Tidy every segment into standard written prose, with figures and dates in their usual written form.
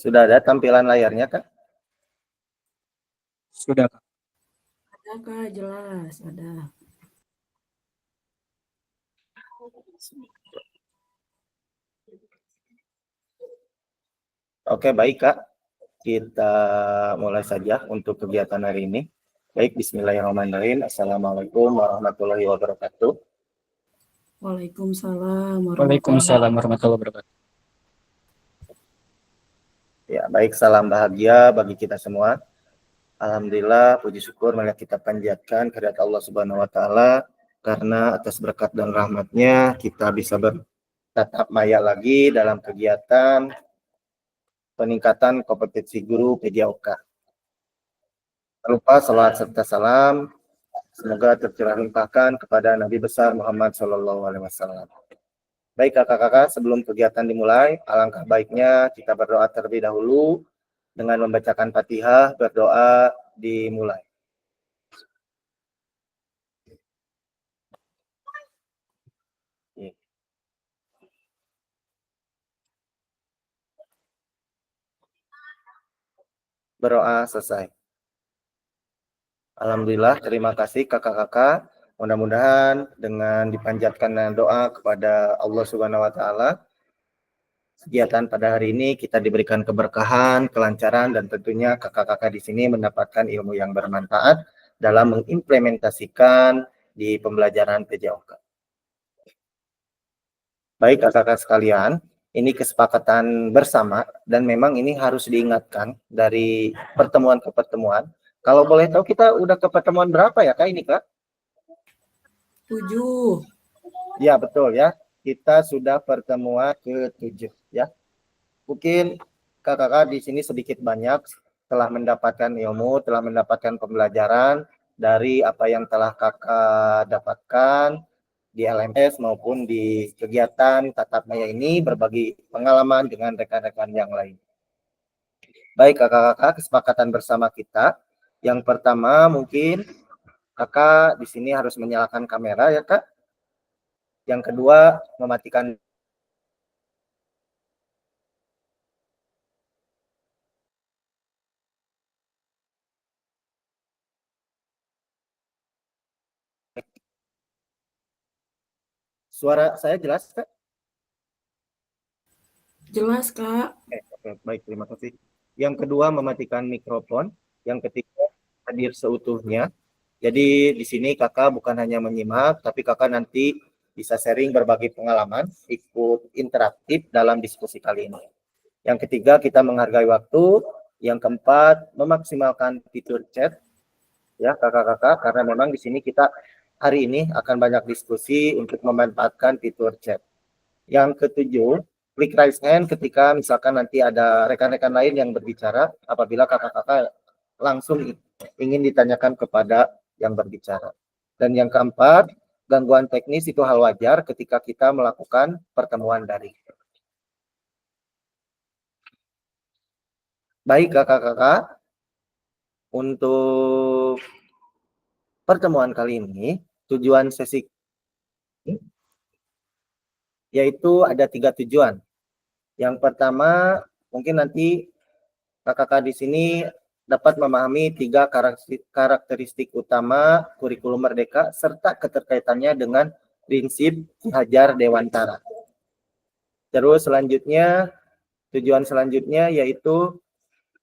Sudah ada tampilan layarnya, Kak? Sudah, Kak. Ada, Kak, jelas. Ada. Oke, baik, Kak. Kita mulai saja untuk kegiatan hari ini. Baik, bismillahirrahmanirrahim. Assalamualaikum warahmatullahi wabarakatuh. Waalaikumsalam Waalaikumsalam warahmatullahi wabarakatuh. Ya, baik, salam bahagia bagi kita semua. Alhamdulillah, puji syukur marilah kita panjatkan kehadirat Allah Subhanahu wa taala karena atas berkat dan rahmatnya kita bisa bertatap maya lagi dalam kegiatan peningkatan kompetensi guru PJOK. Lupa salawat serta salam semoga tercurah limpahkan kepada Nabi besar Muhammad SAW. Baik kakak-kakak, sebelum kegiatan dimulai, alangkah baiknya kita berdoa terlebih dahulu dengan membacakan Fatihah, berdoa dimulai. Berdoa selesai. Alhamdulillah, terima kasih kakak-kakak. Mudah-mudahan dengan dipanjatkan doa kepada Allah Subhanahu wa taala, kegiatan pada hari ini kita diberikan keberkahan, kelancaran, dan tentunya kakak-kakak di sini mendapatkan ilmu yang bermanfaat dalam mengimplementasikan di pembelajaran PJOK. Baik kakak-kakak sekalian, ini kesepakatan bersama dan memang ini harus diingatkan dari pertemuan ke pertemuan. Kalau boleh tahu kita udah ke pertemuan berapa ya Kak ini Kak? 7. Ya betul ya, kita sudah pertemuan ke-7 ya. Mungkin kakak-kakak di sini sedikit banyak telah mendapatkan ilmu, telah mendapatkan pembelajaran dari apa yang telah kakak dapatkan di LMS maupun di kegiatan tatap maya ini, berbagi pengalaman dengan rekan-rekan yang lain. Baik kakak-kakak, kesepakatan bersama kita. Yang pertama mungkin kakak di sini harus menyalakan kamera ya kak. Yang kedua mematikan suara saya jelas kak? Jelas Kak. Oke, baik terima kasih. Yang kedua mematikan mikrofon. Yang ketiga hadir seutuhnya. Jadi di sini kakak bukan hanya menyimak, tapi kakak nanti bisa sharing berbagi pengalaman, ikut interaktif dalam diskusi kali ini. Yang ketiga kita menghargai waktu. Yang keempat memaksimalkan fitur chat, ya kakak-kakak, karena memang di sini kita hari ini akan banyak diskusi untuk memanfaatkan fitur chat. Yang ketujuh, klik raise hand ketika misalkan nanti ada rekan-rekan lain yang berbicara, apabila kakak-kakak langsung ingin ditanyakan kepada yang berbicara. Dan yang keempat, gangguan teknis itu hal wajar ketika kita melakukan pertemuan daring. Baik kakak-kakak, untuk pertemuan kali ini, tujuan sesi yaitu ada 3 tujuan. Yang pertama, mungkin nanti kakak-kakak di sini dapat memahami 3 karakteristik utama kurikulum Merdeka serta keterkaitannya dengan prinsip Hajar Dewantara. Terus selanjutnya, tujuan selanjutnya yaitu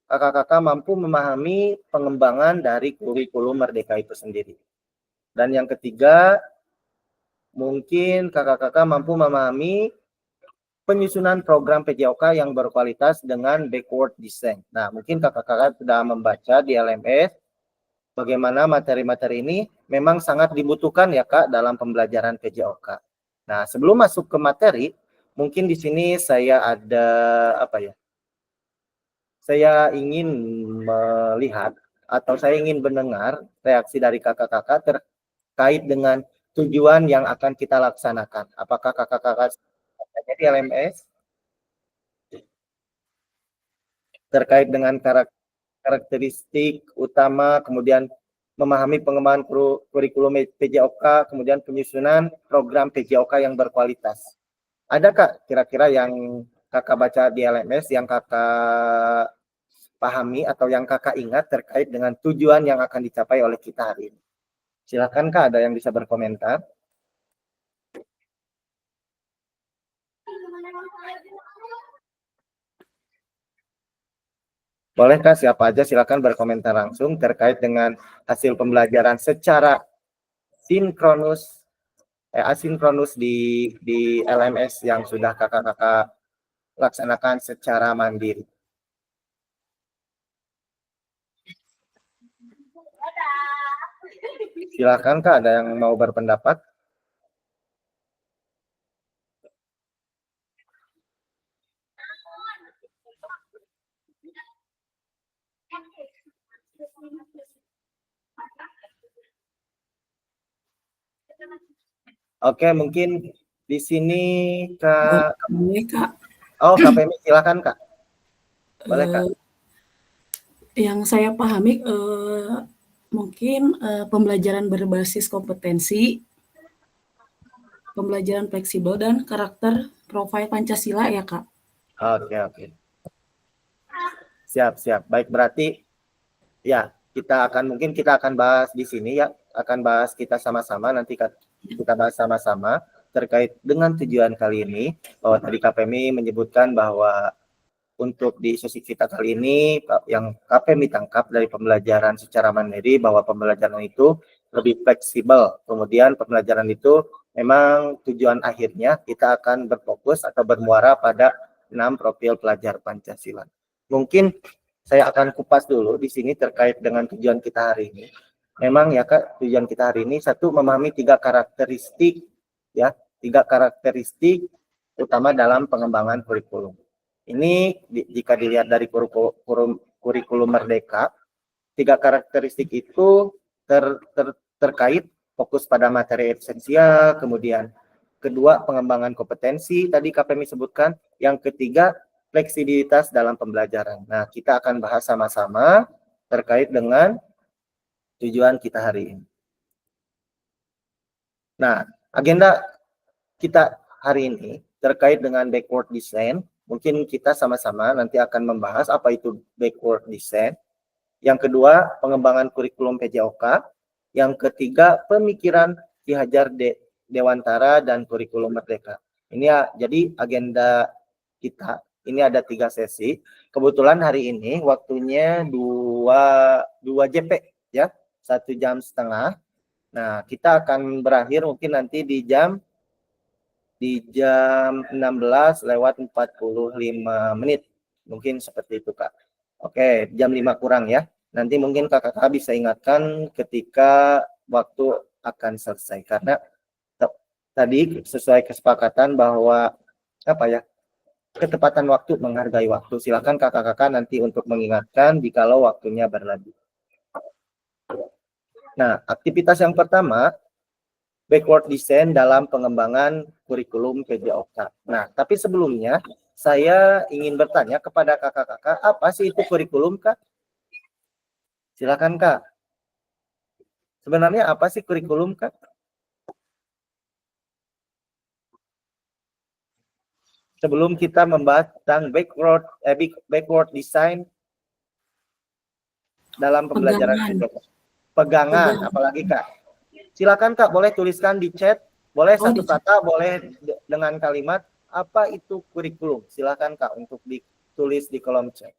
kakak-kakak mampu memahami pengembangan dari kurikulum Merdeka itu sendiri. Dan yang ketiga, mungkin kakak-kakak mampu memahami penyusunan program PJOK yang berkualitas dengan backward design. Nah, mungkin kakak-kakak sudah membaca di LMS bagaimana materi-materi ini memang sangat dibutuhkan ya Kak dalam pembelajaran PJOK. Nah, sebelum masuk ke materi, mungkin di sini saya ada saya ingin melihat atau saya ingin mendengar reaksi dari kakak-kakak terkait dengan tujuan yang akan kita laksanakan. Apakah kakak-kakak di LMS terkait dengan karakteristik utama, kemudian memahami pengembangan kurikulum PJOK, kemudian penyusunan program PJOK yang berkualitas. Ada Kak kira-kira yang kakak baca di LMS yang kakak pahami atau yang kakak ingat terkait dengan tujuan yang akan dicapai oleh kita hari ini. Silakan Kak, ada yang bisa berkomentar? Bolehkah siapa aja silakan berkomentar langsung terkait dengan hasil pembelajaran secara sinkronus asinkronus di LMS yang sudah kakak-kakak laksanakan secara mandiri. Silakan Kak, ada yang mau berpendapat? Oke, mungkin di sini Kak. Boleh, Kak. Oh, Kak Femi, silakan Kak. Boleh Kak. Yang saya pahami mungkin pembelajaran berbasis kompetensi, pembelajaran fleksibel dan karakter profil Pancasila ya, Kak. Oke. Siap. Baik, berarti ya kita akan bahas di sini ya, akan bahas kita sama-sama nanti kita bahas sama-sama terkait dengan tujuan kali ini, bahwa tadi KPMI menyebutkan bahwa untuk di sesi kita kali ini yang KPMI tangkap dari pembelajaran secara mandiri bahwa pembelajaran itu lebih fleksibel. Kemudian pembelajaran itu memang tujuan akhirnya kita akan berfokus atau bermuara pada 6 profil pelajar Pancasila. Mungkin saya akan kupas dulu di sini terkait dengan tujuan kita hari ini. Memang ya Kak, tujuan kita hari ini satu, memahami 3 karakteristik ya, 3 karakteristik utama dalam pengembangan kurikulum. Ini jika dilihat dari kurikulum Merdeka, 3 karakteristik itu terkait fokus pada materi esensial, kemudian kedua pengembangan kompetensi tadi KPMI sebutkan, yang ketiga fleksibilitas dalam pembelajaran. Nah, kita akan bahas sama-sama terkait dengan tujuan kita hari ini. Nah, agenda kita hari ini terkait dengan backward design. Mungkin kita sama-sama nanti akan membahas apa itu backward design. Yang kedua, pengembangan kurikulum PJOK. Yang ketiga, pemikiran Ki Hajar Dewantara dan kurikulum Merdeka. Ini ya, jadi agenda kita ini ada 3 sesi. Kebetulan hari ini waktunya 2 JP ya, 1 jam setengah. Nah, kita akan berakhir mungkin nanti di jam 16:45. Mungkin seperti itu, Kak. Oke, jam 5 kurang ya. Nanti mungkin kakak-kakak bisa ingatkan ketika waktu akan selesai. Karena tadi sesuai kesepakatan bahwa ketepatan waktu menghargai waktu. Silakan kakak-kakak nanti untuk mengingatkan jikalau waktunya berlebih. Nah, aktivitas yang pertama, backward design dalam pengembangan kurikulum PJOK. Nah, tapi sebelumnya saya ingin bertanya kepada kakak-kakak, apa sih itu kurikulum, Kak? Silakan, Kak. Sebenarnya apa sih kurikulum, Kak? Sebelum kita membahas tentang backward design dalam pembelajaran PJOK. Pegangan, apalagi, Kak? Silakan, Kak, boleh tuliskan di chat, boleh satu kata, boleh dengan kalimat, apa itu kurikulum? Silakan, Kak, untuk ditulis di kolom chat.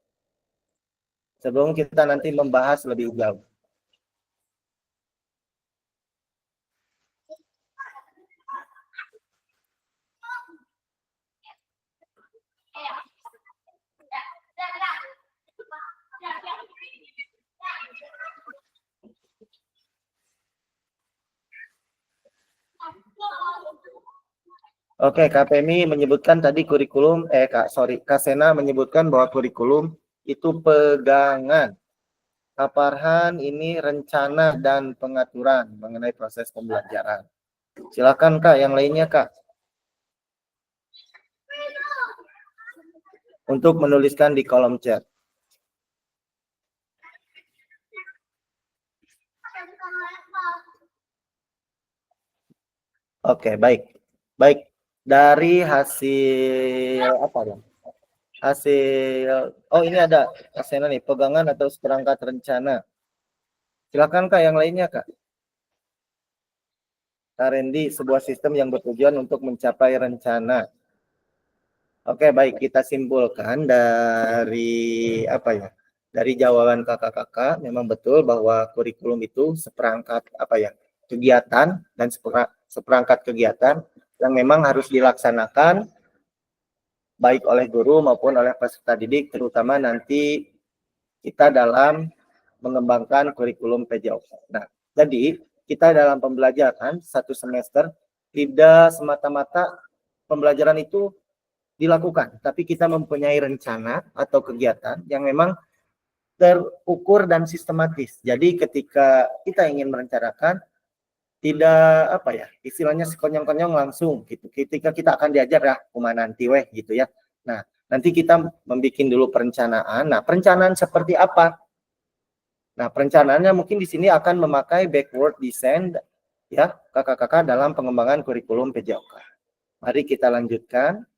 Sebelum kita nanti membahas lebih jauh. Oke, KPMI menyebutkan tadi kurikulum, Kak Sena menyebutkan bahwa kurikulum itu pegangan. Kak Farhan ini rencana dan pengaturan mengenai proses pembelajaran. Silakan, Kak, yang lainnya, Kak. Untuk menuliskan di kolom chat. Oke, baik. Dari hasil apa ya? hasil, oh ini ada Asena nih, pegangan atau seperangkat rencana. Silakan Kak yang lainnya Kak. R&D, sebuah sistem yang bertujuan untuk mencapai rencana. Oke, baik, kita simpulkan dari apa ya? Dari jawaban kakak-kakak, memang betul bahwa kurikulum itu seperangkat apa ya? Kegiatan dan seperangkat kegiatan yang memang harus dilaksanakan baik oleh guru maupun oleh peserta didik, terutama nanti kita dalam mengembangkan kurikulum PJOK. Nah, jadi kita dalam pembelajaran satu semester tidak semata-mata pembelajaran itu dilakukan, tapi kita mempunyai rencana atau kegiatan yang memang terukur dan sistematis. Jadi ketika kita ingin merencanakan, tidak apa ya, istilahnya sekonyong-konyong langsung gitu. Ketika kita akan diajar ya, kumaha nanti weh gitu ya. Nah, nanti kita membuat dulu perencanaan. Nah, perencanaan seperti apa? Nah, perencanaannya mungkin di sini akan memakai backward design ya, kakak-kakak dalam pengembangan kurikulum PJOK. Mari kita lanjutkan.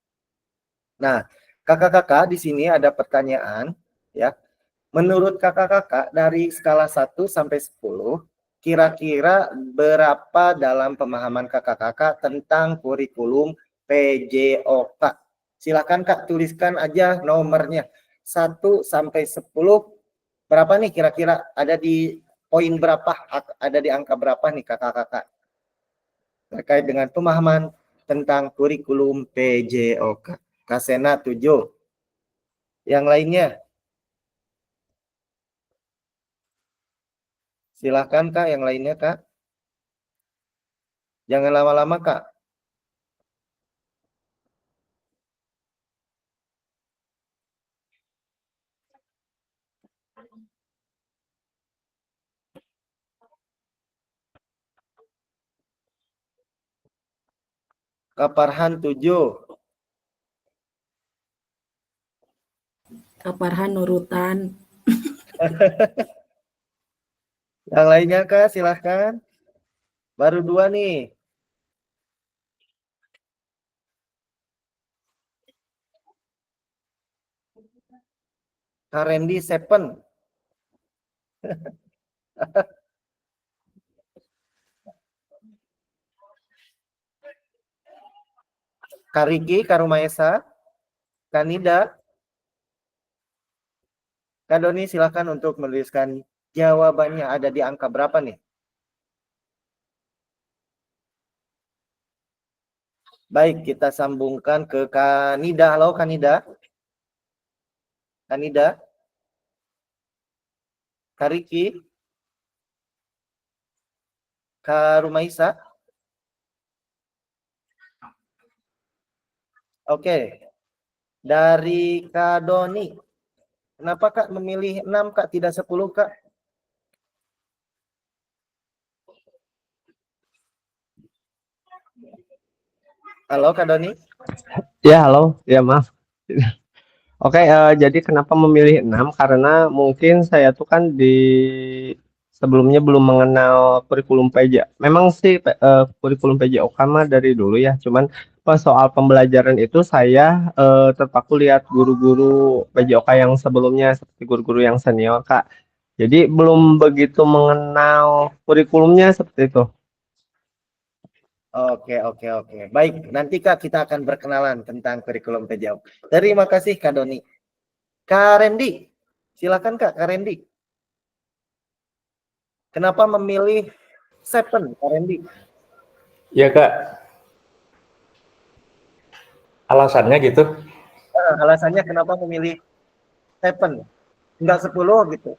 Nah, kakak-kakak di sini ada pertanyaan ya. Menurut kakak-kakak dari skala 1 sampai 10, kira-kira berapa dalam pemahaman kakak-kakak tentang kurikulum PJOK? Silakan Kak tuliskan aja nomornya. 1 sampai 10 berapa nih kira-kira? Ada di poin berapa? Ada di angka berapa nih kakak-kakak? Terkait dengan pemahaman tentang kurikulum PJOK. Kasena 7. Yang lainnya? Silahkan Kak, yang lainnya Kak. Jangan lama-lama Kak. Kaparhan 7. Kaparhan nurutan. Yang lainnya Kak, silahkan. Baru 2 nih. Kak Randy 7. Kak Riki, Kak Rumaesa, Kak Nida, Kak Doni silahkan untuk menuliskan jawabannya ada di angka berapa nih? Baik, kita sambungkan ke Kak Nida. Halo Kak Nida. Kak Nida. Kak Riki. Kak Rumaisa. Oke. Dari Kak Doni. Kenapa Kak memilih 6 Kak, tidak 10 Kak? Halo Kak Doni. Ya, halo. Ya, maaf. Oke, jadi kenapa memilih 6? Karena mungkin saya tuh kan sebelumnya belum mengenal kurikulum PJ. Memang sih kurikulum PJOK mah dari dulu ya, cuman pas soal pembelajaran itu saya terpaku lihat guru-guru PJOK yang sebelumnya seperti guru-guru yang senior, Kak. Jadi belum begitu mengenal kurikulumnya seperti itu. Oke. Baik, nanti Kak kita akan berkenalan tentang kurikulum PJOK. Terima kasih Kak Doni. Kak Randy, silakan Kak Randy. Kenapa memilih 7 Kak Randy? Ya Kak, alasannya gitu. Alasannya kenapa memilih 7? Enggak 10 gitu.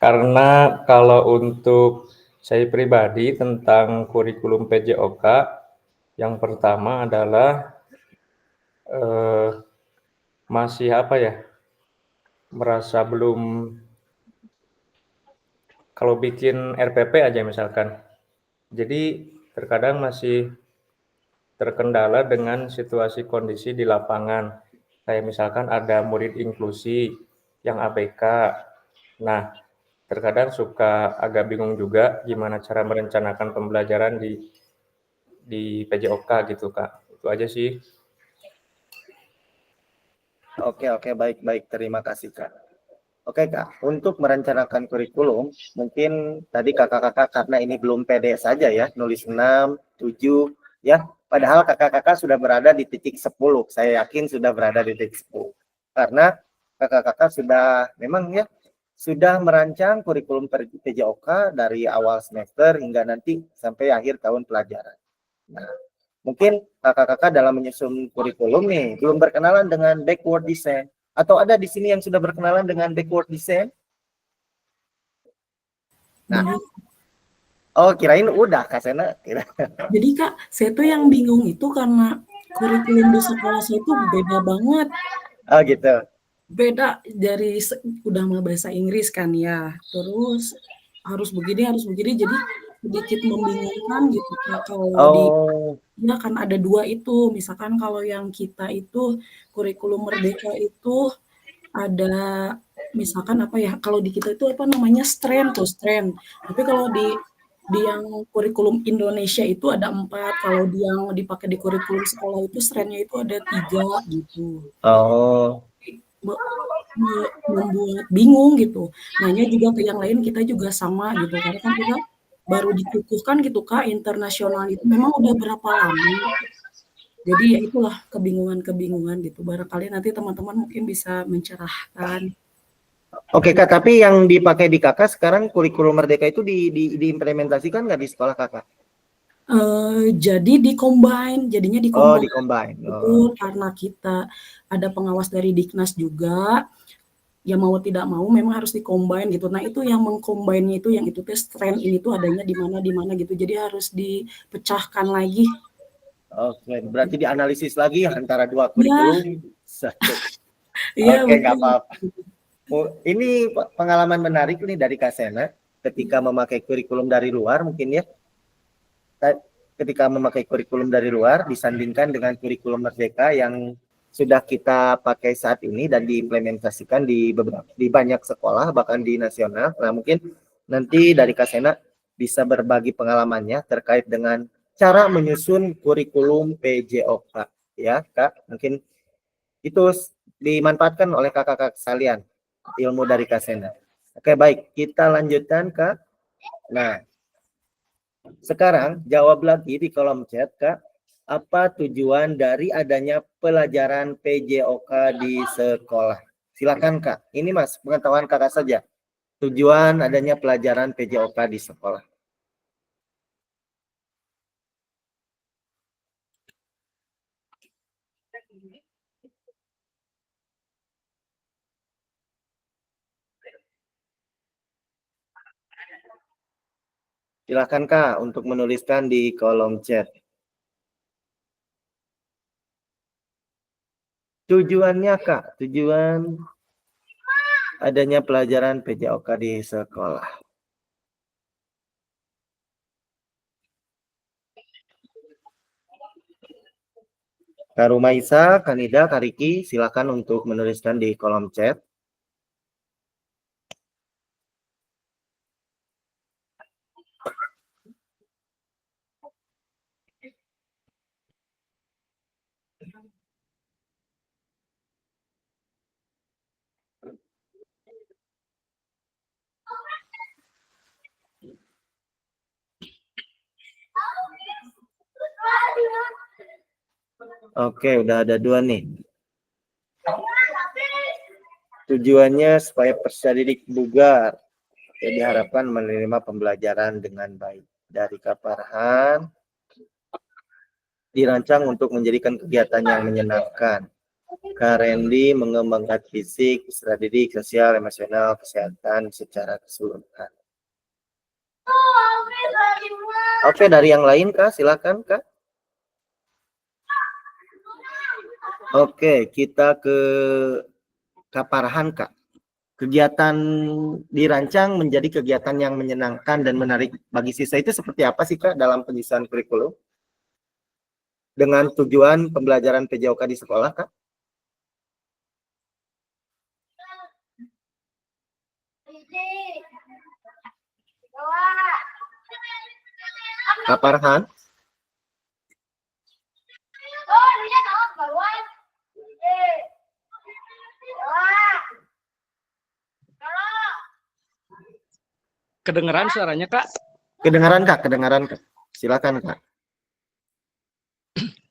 Karena kalau untuk saya pribadi tentang kurikulum PJOK, yang pertama adalah masih apa ya, merasa belum, kalau bikin RPP aja misalkan, jadi terkadang masih terkendala dengan situasi kondisi di lapangan. Kayak misalkan ada murid inklusi yang ABK. Nah, terkadang suka agak bingung juga gimana cara merencanakan pembelajaran di PJOK gitu Kak. Itu aja sih. Oke, baik. Terima kasih, Kak. Oke, Kak. Untuk merencanakan kurikulum, mungkin tadi kakak-kakak karena ini belum pede saja ya, nulis 6, 7, ya. Padahal kakak-kakak sudah berada di titik 10. Saya yakin sudah berada di titik 10. Karena kakak-kakak sudah memang ya sudah merancang kurikulum PJOK dari awal semester hingga nanti sampai akhir tahun pelajaran. Nah, mungkin kakak-kakak dalam menyusun kurikulum nih belum berkenalan dengan backward design, atau ada di sini yang sudah berkenalan dengan backward design? Nah, Belum. oh kirain udah Kak Sena. Jadi Kak, saya tuh yang bingung itu karena kurikulum di sekolah saya itu beda banget. Oh gitu. Beda dari udah mah bahasa Inggris kan ya, terus harus begini, jadi sedikit membingungkan gitu Kak, kalau di Oh, ya kan ada 2 itu, misalkan kalau yang kita itu kurikulum merdeka itu ada misalkan apa ya, kalau di kita itu apa namanya, strand. Tapi kalau di yang kurikulum Indonesia itu ada 4, kalau di yang dipakai di kurikulum sekolah itu strand-nya itu ada 3 gitu. oh, Me membuat bingung gitu. Nanya juga ke yang lain kita juga sama gitu, karena kan kita baru dikukuhkan gitu Kak, internasional itu memang udah berapa lama. Jadi ya itulah kebingungan-kebingungan gitu, barangkali nanti teman-teman mungkin bisa mencerahkan. oke Kak. Tapi yang dipakai di kakak sekarang kurikulum merdeka itu diimplementasikan nggak di sekolah kakak? Jadi di-combine, jadinya Oh, di-combine. di combine. Oh, Betul, karena kita ada pengawas dari Diknas juga, ya mau tidak mau memang harus di-combine gitu. Nah itu yang meng-combine-nya itu, yang itu teh strand ini tuh adanya di mana gitu. Jadi harus dipecahkan lagi. oke. Berarti dianalisis lagi antara dua Iya, kurikulum. Satu. iya Oke, nggak betul. apa-apa. Oh, ini pengalaman menarik nih dari Kak Sena ketika memakai kurikulum dari luar mungkin ya. Ketika memakai kurikulum dari luar disandingkan dengan kurikulum merdeka yang sudah kita pakai saat ini dan diimplementasikan di banyak sekolah bahkan di nasional. Nah, mungkin nanti dari Kak Sena bisa berbagi pengalamannya terkait dengan cara menyusun kurikulum PJOK ya, Kak. Mungkin itu dimanfaatkan oleh kakak-kakak sekalian ilmu dari Kak Sena. Oke, baik. Kita lanjutkan, Kak. Nah, sekarang jawab lagi di kolom chat, Kak. Apa tujuan dari adanya pelajaran PJOK di sekolah? Silakan, Kak. Ini Mas, pengetahuan Kakak saja. Tujuan adanya pelajaran PJOK di sekolah. Silakan, Kak, untuk menuliskan di kolom chat. Tujuannya, Kak, tujuan adanya pelajaran PJOK di sekolah. Kak Rumaisa, Kanida, Kariki, silakan untuk menuliskan di kolom chat. Oke, udah ada 2 nih. Tujuannya supaya peserta didik bugar. Ya, diharapkan menerima pembelajaran dengan baik. Dari Kak Farhan, dirancang untuk menjadikan kegiatan yang menyenangkan. Kak Randy mengembangkan fisik, peserta didik, sosial, emosional, kesehatan secara keseluruhan. Oke, dari yang lain Kak, silakan Kak. Oke, kita ke Kak Farhan Kak. Kegiatan dirancang menjadi kegiatan yang menyenangkan dan menarik bagi siswa itu seperti apa sih Kak dalam penyusunan kurikulum? Dengan tujuan pembelajaran PJOK di sekolah Kak? Kak Farhan? Kedengeran suaranya, Kak? Kedengaran Kak, kedengaran Kak. Silakan Kak.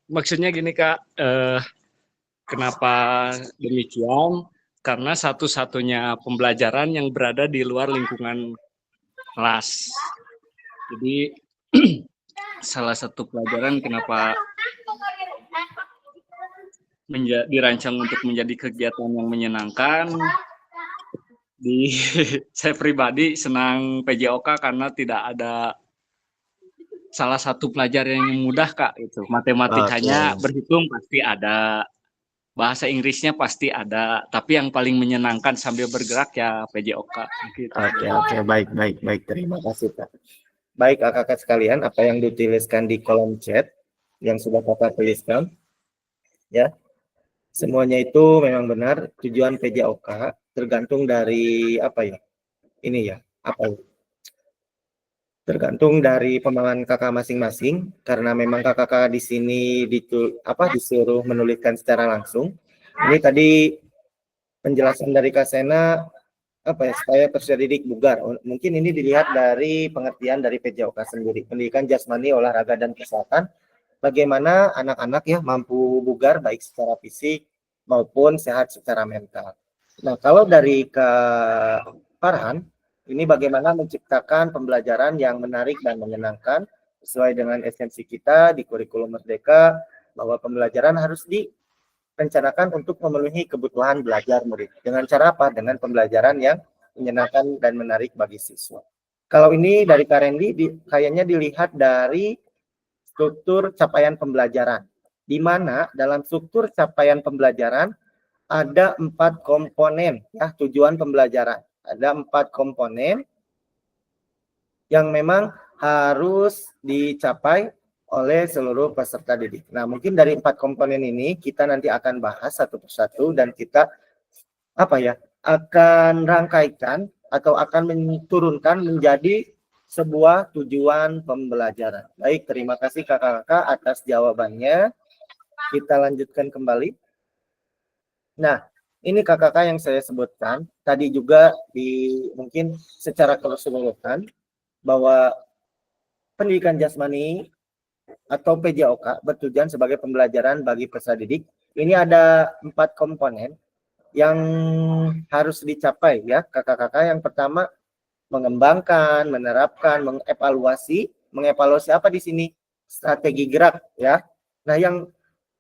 Maksudnya gini, Kak, kenapa demikian? Karena satu-satunya pembelajaran yang berada di luar lingkungan kelas. Jadi salah satu pelajaran kenapa dirancang untuk menjadi kegiatan yang menyenangkan. Saya pribadi senang PJOK karena tidak ada salah satu pelajaran yang mudah, Kak. Itu matematikanya, berhitung pasti ada, bahasa Inggrisnya pasti ada, tapi yang paling menyenangkan sambil bergerak ya PJOK. Gitu. Oke, baik. Terima kasih Kak. Baik kakak sekalian, apa yang dituliskan di kolom chat yang sudah kakak tuliskan, ya, semuanya itu memang benar. Tujuan PJOK tergantung dari apa ya? Ini ya, apa? Tergantung dari pemahaman kakak masing-masing, karena memang kakak di sini disuruh menuliskan secara langsung. Ini tadi penjelasan dari Kak Sena supaya peserta didik bugar. Mungkin ini dilihat dari pengertian dari PJOK sendiri, pendidikan jasmani, olahraga dan kesehatan. Bagaimana anak-anak ya mampu bugar baik secara fisik maupun sehat secara mental. Nah, kalau dari Kak Farhan, ini bagaimana menciptakan pembelajaran yang menarik dan menyenangkan sesuai dengan esensi kita di kurikulum Merdeka, bahwa pembelajaran harus direncanakan untuk memenuhi kebutuhan belajar murid. Dengan cara apa? Dengan pembelajaran yang menyenangkan dan menarik bagi siswa. Kalau ini dari Kak Randy, kayaknya dilihat dari struktur capaian pembelajaran, di mana dalam struktur capaian pembelajaran ada 4 komponen ya tujuan pembelajaran. Ada 4 komponen yang memang harus dicapai oleh seluruh peserta didik. Nah, mungkin dari 4 komponen ini kita nanti akan bahas satu persatu dan kita akan rangkaikan atau akan menurunkan menjadi sebuah tujuan pembelajaran. Baik, terima kasih kakak-kakak atas jawabannya. Kita lanjutkan kembali. Nah, ini kakak-kakak yang saya sebutkan tadi juga mungkin secara keseluruhan bahwa pendidikan jasmani atau PJOK bertujuan sebagai pembelajaran bagi peserta didik. Ini ada 4 komponen yang harus dicapai ya kakak-kakak. Yang pertama mengembangkan, menerapkan, mengevaluasi apa di sini? Strategi gerak ya. Nah, yang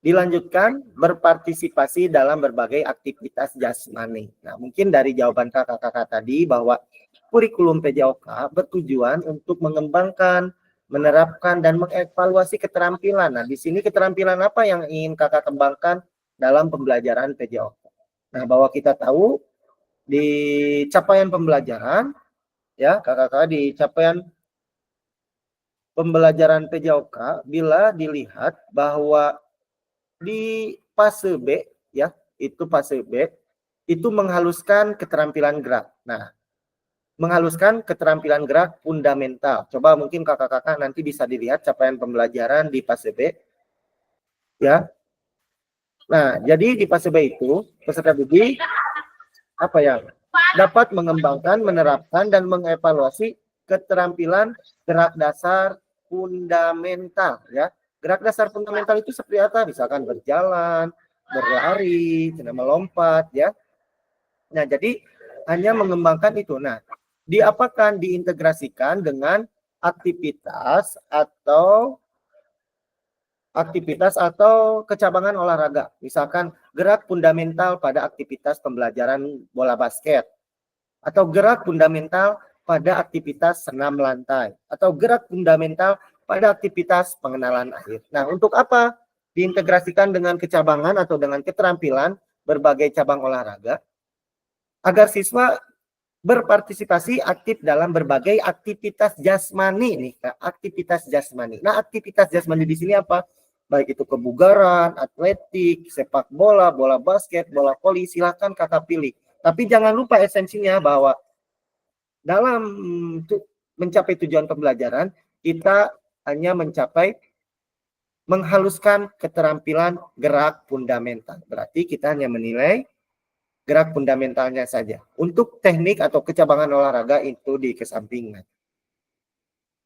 dilanjutkan berpartisipasi dalam berbagai aktivitas jasmani. Nah, mungkin dari jawaban kakak-kakak tadi bahwa kurikulum PJOK bertujuan untuk mengembangkan, menerapkan, dan mengevaluasi keterampilan. Nah, di sini keterampilan apa yang ingin kakak kembangkan dalam pembelajaran PJOK? Nah, bahwa kita tahu di capaian pembelajaran, ya kakak-kakak, di capaian pembelajaran PJOK, bila dilihat bahwa di fase B ya, itu fase B itu menghaluskan keterampilan gerak. Nah, menghaluskan keterampilan gerak fundamental. Coba mungkin kakak-kakak nanti bisa dilihat capaian pembelajaran di fase B ya. Nah, jadi di fase B itu peserta didik dapat mengembangkan, menerapkan, dan mengevaluasi keterampilan gerak dasar fundamental ya. Gerak dasar fundamental itu seperti apa? Misalkan berjalan, berlari, melompat ya. Nah, jadi hanya mengembangkan itu. Nah, diapakan? Diintegrasikan dengan aktivitas atau kecabangan olahraga. Misalkan gerak fundamental pada aktivitas pembelajaran bola basket, atau gerak fundamental pada aktivitas senam lantai, atau gerak fundamental pada aktivitas pengenalan air. Nah, untuk apa diintegrasikan dengan kecabangan atau dengan keterampilan berbagai cabang olahraga? Agar siswa berpartisipasi aktif dalam berbagai aktivitas jasmani nih, aktivitas jasmani. Nah, aktivitas jasmani di sini apa? Baik itu kebugaran, atletik, sepak bola, bola basket, bola voli, silakan kakak pilih. Tapi jangan lupa esensinya bahwa dalam mencapai tujuan pembelajaran, kita hanya menghaluskan keterampilan gerak fundamental. Berarti kita hanya menilai gerak fundamentalnya saja. Untuk teknik atau kecabangan olahraga itu dikesampingkan.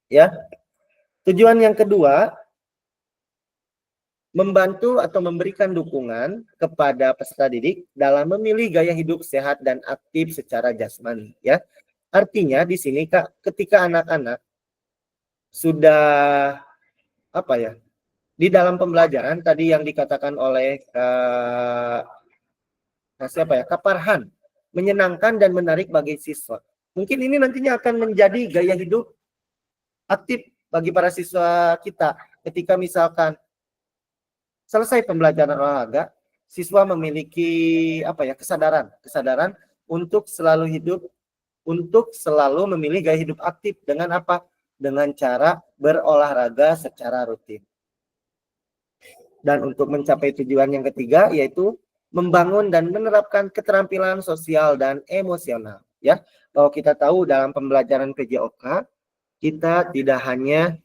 Ya. Tujuan yang kedua, membantu atau memberikan dukungan kepada peserta didik dalam memilih gaya hidup sehat dan aktif secara jasmani, ya. Artinya di sini Kak, ketika anak-anak sudah di dalam pembelajaran tadi yang dikatakan oleh Kak Farhan, menyenangkan dan menarik bagi siswa. Mungkin ini nantinya akan menjadi gaya hidup aktif bagi para siswa kita ketika misalkan selesai pembelajaran olahraga, siswa memiliki kesadaran untuk selalu memilih gaya hidup aktif dengan apa? Dengan cara berolahraga secara rutin. Dan untuk mencapai tujuan yang ketiga yaitu membangun dan menerapkan keterampilan sosial dan emosional, ya. Kalau kita tahu dalam pembelajaran PJOK kita tidak hanya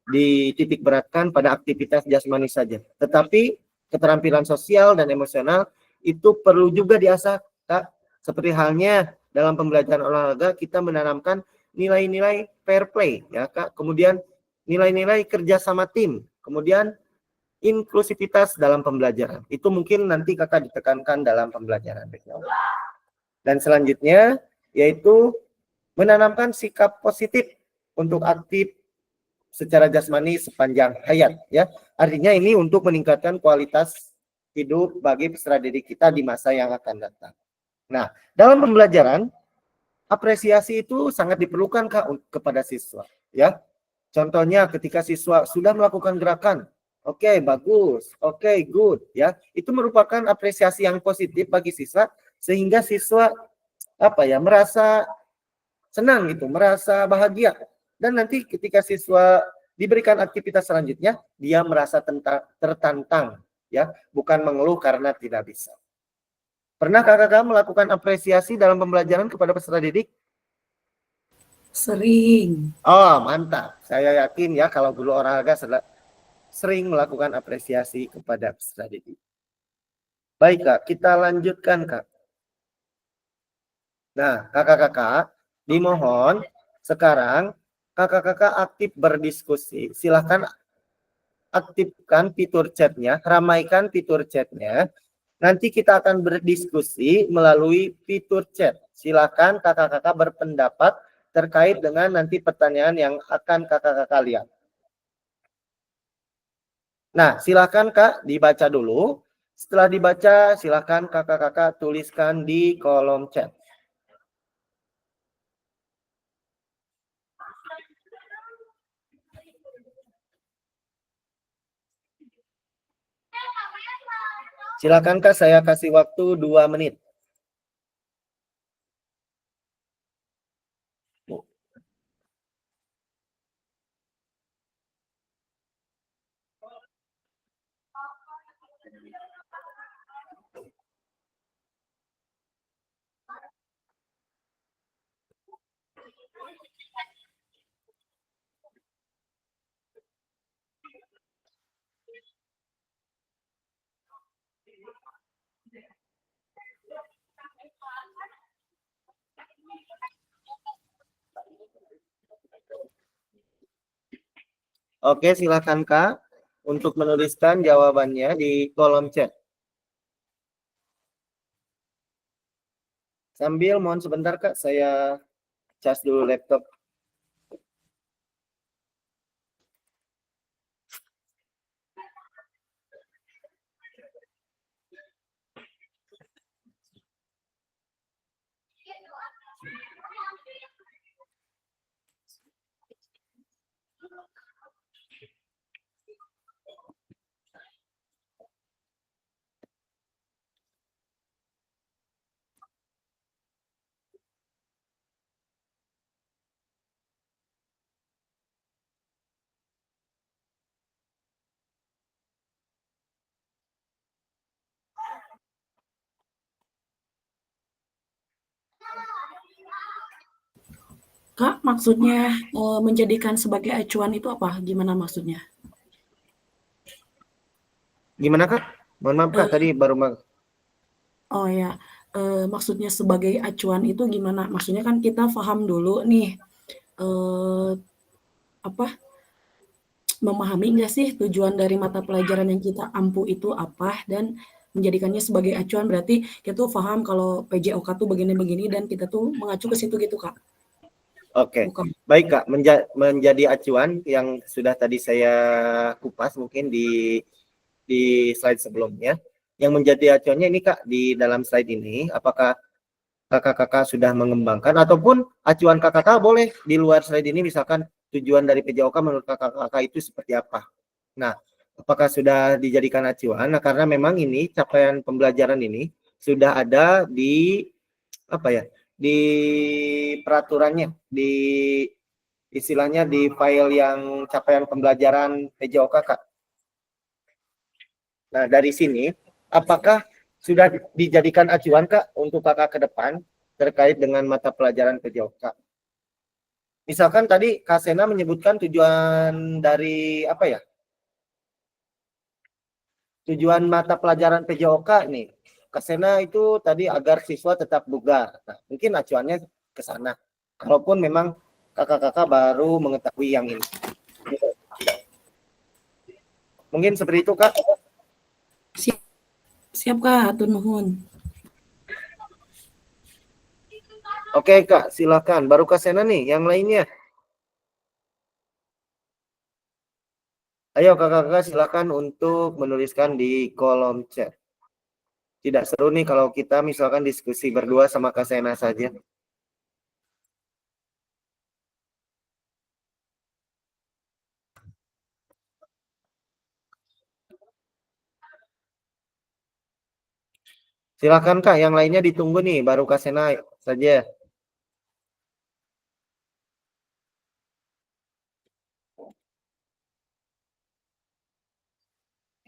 dititik beratkan pada aktivitas jasmani saja, tetapi keterampilan sosial dan emosional itu perlu juga diasah, Kak. Seperti halnya dalam pembelajaran olahraga kita menanamkan nilai-nilai fair play, ya Kak. Kemudian nilai-nilai kerja sama tim, kemudian inklusivitas dalam pembelajaran. Itu mungkin nanti Kakak ditekankan dalam pembelajaran. Dan selanjutnya yaitu menanamkan sikap positif untuk aktif secara jasmani sepanjang hayat, ya. Artinya ini untuk meningkatkan kualitas hidup bagi peserta didik kita di masa yang akan datang. Nah, dalam pembelajaran apresiasi itu sangat diperlukan Kak kepada siswa, ya. Contohnya ketika siswa sudah melakukan gerakan, oke, bagus, oke, good, ya. Itu merupakan apresiasi yang positif bagi siswa sehingga siswa merasa senang gitu, merasa bahagia. Dan nanti ketika siswa diberikan aktivitas selanjutnya, dia merasa tertantang, ya, bukan mengeluh karena tidak bisa. Pernah Kakak melakukan apresiasi dalam pembelajaran kepada peserta didik? Sering. Oh, mantap. Saya yakin ya kalau guru olahraga sering melakukan apresiasi kepada peserta didik. Baik Kak, kita lanjutkan Kak. Nah, kakak-kakak, dimohon sekarang kakak-kakak aktif berdiskusi. Silahkan aktifkan fitur chatnya, ramaikan fitur chatnya. Nanti kita akan berdiskusi melalui fitur chat. Silahkan kakak-kakak berpendapat terkait dengan nanti pertanyaan yang akan kakak-kakak lihat. Nah, silahkan Kak dibaca dulu. Setelah dibaca, silahkan kakak-kakak tuliskan di kolom chat. Silakan Kak, saya kasih waktu 2 menit. Oke, silakan Kak untuk menuliskan jawabannya di kolom chat. Sambil mohon sebentar Kak, saya cas dulu laptop. Kak, maksudnya menjadikan sebagai acuan itu apa? Gimana maksudnya? Gimana Kak? Mohon maaf Kak, tadi baru Oh ya, maksudnya sebagai acuan itu gimana? Maksudnya kan kita paham dulu nih, apa, memahami nggak sih tujuan dari mata pelajaran yang kita ampu itu apa, dan menjadikannya sebagai acuan berarti kita tuh paham kalau PJOK tuh begini-begini dan kita tuh mengacu ke situ gitu, Kak? Oke, Bukan. baik Kak, menjadi acuan yang sudah tadi saya kupas mungkin di slide sebelumnya. Yang menjadi acuannya ini Kak, di dalam slide ini, apakah kakak-kakak sudah mengembangkan, ataupun acuan kakak-kakak boleh di luar slide ini, misalkan tujuan dari PJOK menurut kakak-kakak itu seperti apa. Nah, apakah sudah dijadikan acuan? Nah, karena memang ini capaian pembelajaran ini sudah ada di apa ya, di peraturannya, di istilahnya di file yang capaian pembelajaran PJOK Kak. Nah, dari sini apakah sudah dijadikan acuan Kak untuk kakak ke depan terkait dengan mata pelajaran PJOK? Misalkan tadi Kak Sena menyebutkan tujuan dari apa ya? Tujuan mata pelajaran PJOK nih. Kak Sena itu tadi agar siswa tetap bugar. Nah, mungkin acuannya ke sana. Kalaupun memang kakak-kakak baru mengetahui yang ini. Mungkin seperti itu Kak. Siap, siap Kak, hatur nuhun. Oke Kak, silakan. Baru Kak Sena nih, yang lainnya. Ayo kakak-kakak silakan untuk menuliskan di kolom chat. Tidak seru nih kalau kita misalkan diskusi berdua sama Kak Sena saja. Silakan Kak, yang lainnya ditunggu nih, baru Kak Sena saja.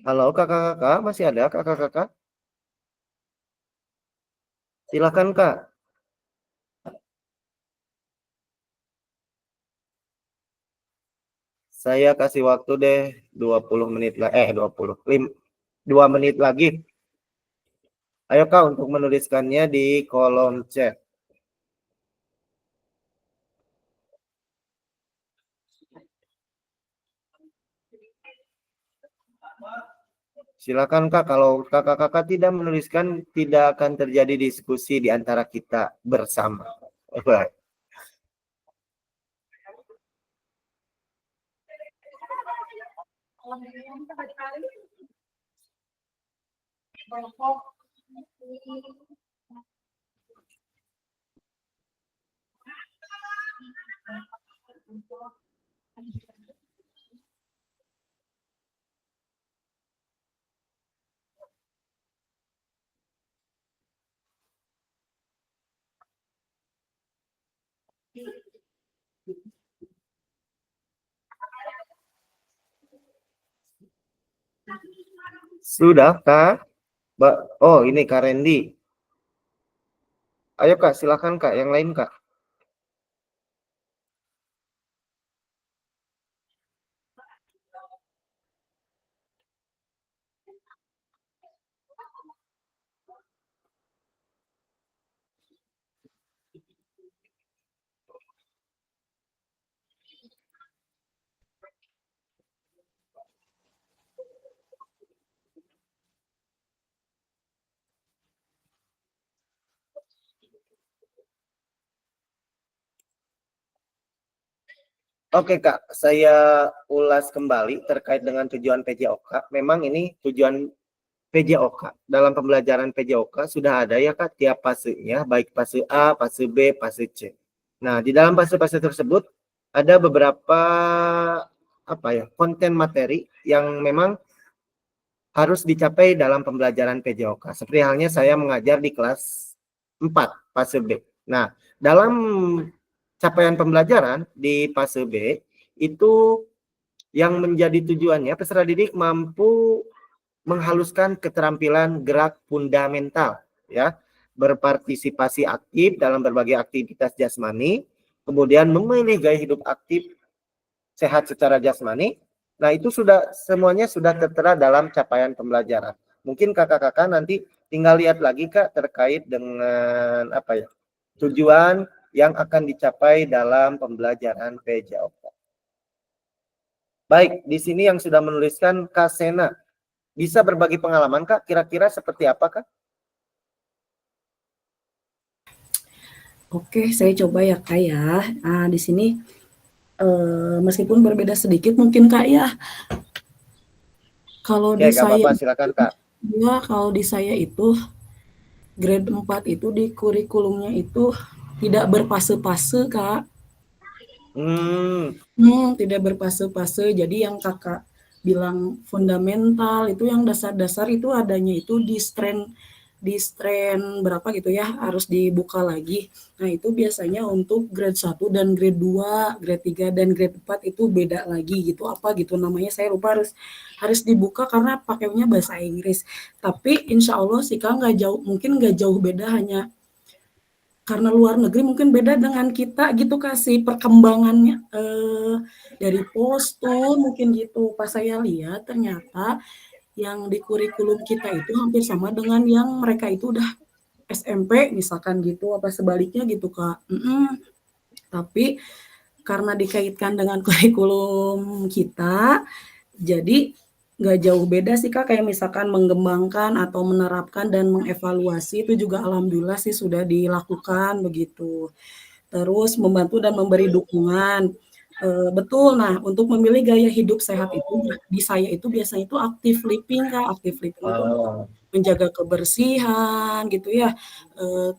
Halo kakak-kakak, masih ada kakak-kakak? Silakan Kak. Saya kasih waktu deh 20 menit lah, 2 menit lagi. Ayo Kak untuk menuliskannya di kolom chat. Silakan Kak, kalau kakak-kakak tidak menuliskan, tidak akan terjadi diskusi di antara kita bersama. Baik. Sudah Kak? Oh ini Kak Randy. Ayo Kak, silakan Kak, yang lain Kak. Oke Kak, saya ulas kembali terkait dengan tujuan PJOK. Memang ini tujuan PJOK. Dalam pembelajaran PJOK sudah ada ya Kak tiap fasenya, baik fase A, fase B, fase C. Nah, di dalam fase-fase tersebut ada beberapa konten materi yang memang harus dicapai dalam pembelajaran PJOK. Seperti halnya saya mengajar di kelas 4 fase B. Nah, dalam capaian pembelajaran di fase B itu yang menjadi tujuannya peserta didik mampu menghaluskan keterampilan gerak fundamental ya, berpartisipasi aktif dalam berbagai aktivitas jasmani, kemudian memilih gaya hidup aktif sehat secara jasmani. Nah, itu sudah semuanya sudah tertera dalam capaian pembelajaran. Mungkin kakak-kakak nanti tinggal lihat lagi Kak terkait dengan apa ya, tujuan yang akan dicapai dalam pembelajaran PJOK. Baik, di sini yang sudah menuliskan Kak Sena, bisa berbagi pengalaman Kak, kira-kira seperti apa Kak? Oke, saya coba ya Kak ya. Nah, di sini meskipun berbeda sedikit mungkin Kak ya. Kalau Oke, di gak saya, apa-apa, silakan Kak. ya kalau di saya itu grade 4 itu di kurikulumnya itu tidak berfase-fase Kak. Tidak berfase-fase. Jadi yang Kakak bilang fundamental itu yang dasar-dasar itu adanya itu di strain berapa gitu ya, harus dibuka lagi. Nah, itu biasanya untuk grade 1 dan grade 2, grade 3 dan grade 4 itu beda lagi gitu. Apa gitu namanya saya lupa, harus dibuka karena pakainya bahasa Inggris. Tapi insya Allah sih Kak nggak jauh, mungkin nggak jauh beda, hanya karena luar negeri mungkin beda dengan kita gitu kasih perkembangannya dari postur mungkin gitu. Pas saya lihat ternyata yang di kurikulum kita itu hampir sama dengan yang mereka itu udah SMP misalkan gitu, apa sebaliknya gitu Kak. Tapi karena dikaitkan dengan kurikulum kita, jadi nggak jauh beda sih Kak, kayak misalkan mengembangkan atau menerapkan dan mengevaluasi itu juga alhamdulillah sih sudah dilakukan begitu. Terus membantu dan memberi dukungan. Betul, nah untuk memilih gaya hidup sehat itu di saya itu biasanya itu active living Kak, active living itu menjaga kebersihan gitu ya,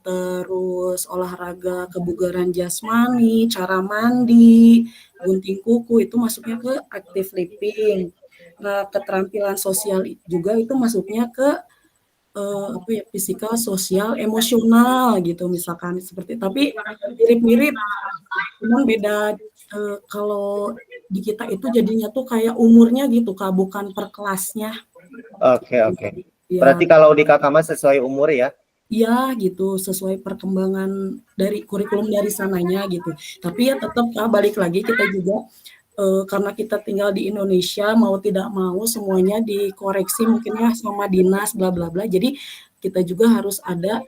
terus olahraga kebugaran jasmani, cara mandi, gunting kuku itu masuknya ke active living. Nah, keterampilan sosial juga itu masuknya ke apa ya, fisikal, sosial, emosional gitu misalkan seperti, tapi mirip-mirip, cuman beda, kalau di kita itu jadinya tuh kayak umurnya gitu Kak, bukan per kelasnya. Oke. Ya, Berarti kalau di Kakak mah sesuai umur ya? iya gitu, sesuai perkembangan dari kurikulum dari sananya gitu. Tapi ya tetap Kak, balik lagi kita juga karena kita tinggal di Indonesia, mau tidak mau semuanya dikoreksi mungkin ya sama dinas bla bla bla. Jadi kita juga harus ada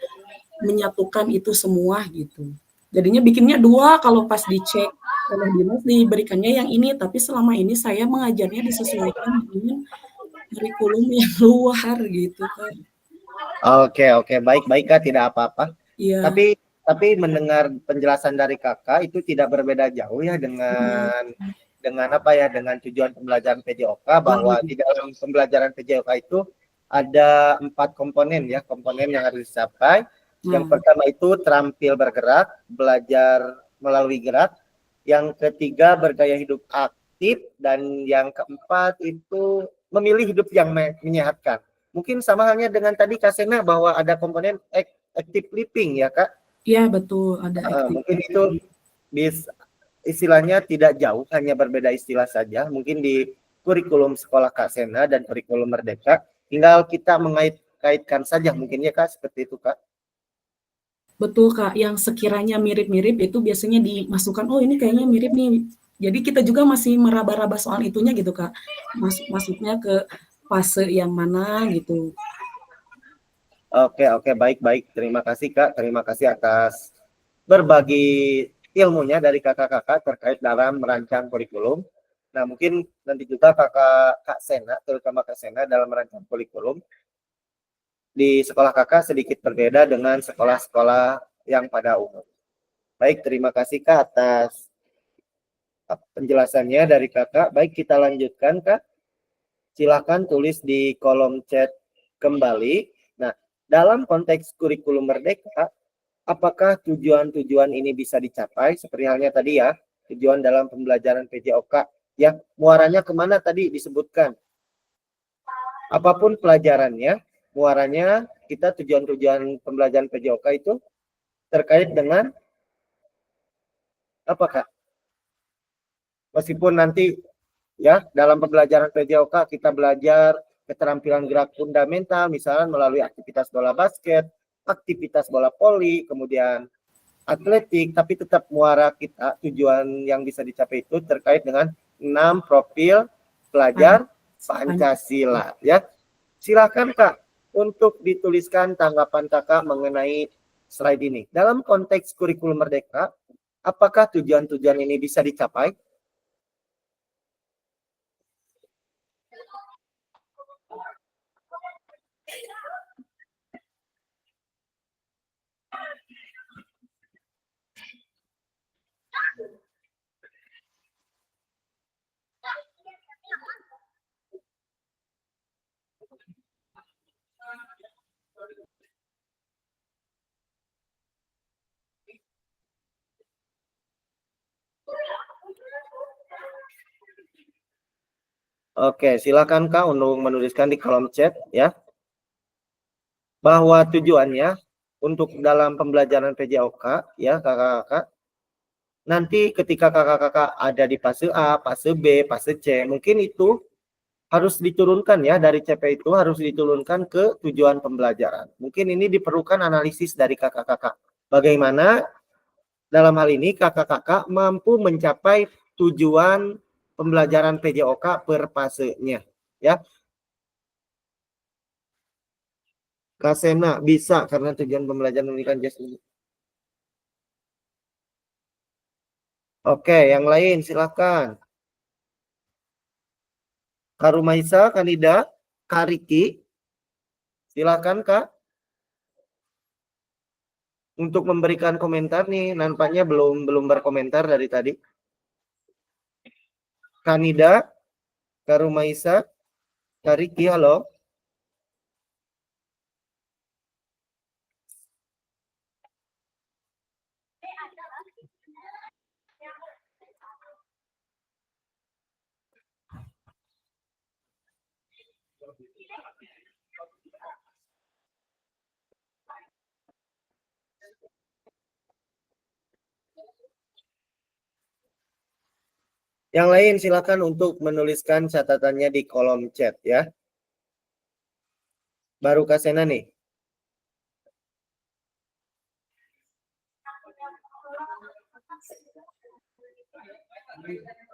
menyatukan itu semua gitu. Jadinya bikinnya 2, kalau pas dicek oleh dinas diberikannya yang ini, tapi selama ini saya mengajarnya disesuaikan dengan kurikulum yang luar gitu kan. Oke, baik Kak, tidak apa-apa. Iya, Tapi mendengar penjelasan dari Kakak itu tidak berbeda jauh ya dengan apa ya, dengan tujuan pembelajaran PJOK, bahwa di dalam pembelajaran PJOK itu ada 4 komponen ya, komponen yang harus dicapai. Yang pertama itu terampil bergerak, belajar melalui gerak. Yang ketiga bergaya hidup aktif, dan yang keempat itu memilih hidup yang menyehatkan. Mungkin sama halnya dengan tadi Kak Sena bahwa ada komponen active living ya Kak. iya betul, ada active. Mungkin itu istilahnya tidak jauh, hanya berbeda istilah saja. Mungkin di kurikulum sekolah Kak Sena dan kurikulum Merdeka, tinggal kita mengait-kaitkan saja mungkin ya Kak, seperti itu Kak. Betul Kak, yang sekiranya mirip-mirip itu biasanya dimasukkan, oh ini kayaknya mirip nih. Jadi kita juga masih meraba-raba soal itunya gitu Kak. Masuknya ke fase yang mana gitu. Oke, baik. Terima kasih Kak, terima kasih atas berbagi ilmunya dari kakak-kakak terkait dalam merancang kurikulum. Nah, mungkin nanti juga Kak Sena, terutama Kak Sena dalam merancang kurikulum di sekolah kakak sedikit berbeda dengan sekolah-sekolah yang pada umum. Baik, terima kasih Kak atas penjelasannya dari kakak. Baik, kita lanjutkan Kak. Silakan tulis di kolom chat kembali. Nah, dalam konteks kurikulum Merdeka, apakah tujuan-tujuan ini bisa dicapai? Seperti halnya tadi ya, tujuan dalam pembelajaran PJOK. Ya, muaranya kemana tadi disebutkan? Apapun pelajarannya, muaranya kita tujuan-tujuan pembelajaran PJOK itu terkait dengan apa Kak? Meskipun nanti ya dalam pembelajaran PJOK kita belajar keterampilan gerak fundamental, misalnya melalui aktivitas bola basket, aktivitas bola voli, kemudian atletik, tapi tetap muara kita tujuan yang bisa dicapai itu terkait dengan 6 profil pelajar Pancasila ya. Silakan Kak, untuk dituliskan tanggapan kakak mengenai slide ini. Dalam konteks kurikulum merdeka, apakah tujuan-tujuan ini bisa dicapai? Oke, silakan Kak untuk menuliskan di kolom chat ya. Bahwa tujuannya untuk dalam pembelajaran PJOK ya kakak-kakak. Nanti ketika kakak-kakak ada di fase A, fase B, fase C, mungkin itu harus diturunkan ya dari CP itu harus diturunkan ke tujuan pembelajaran. Mungkin ini diperlukan analisis dari kakak-kakak. Bagaimana dalam hal ini kakak-kakak mampu mencapai tujuan pembelajaran PJOK per fasenya ya. Kasena bisa karena tujuan pembelajaran pendidikan jasmani. Oke, yang lain silakan. Karumaisa, Kanida, Kariki, silakan Kak. Untuk memberikan komentar nih, nampaknya belum berkomentar dari tadi. Kanida, Karumaisa, Kariki, halo. Yang lain silakan untuk menuliskan catatannya di kolom chat ya. Baru Kasena nih.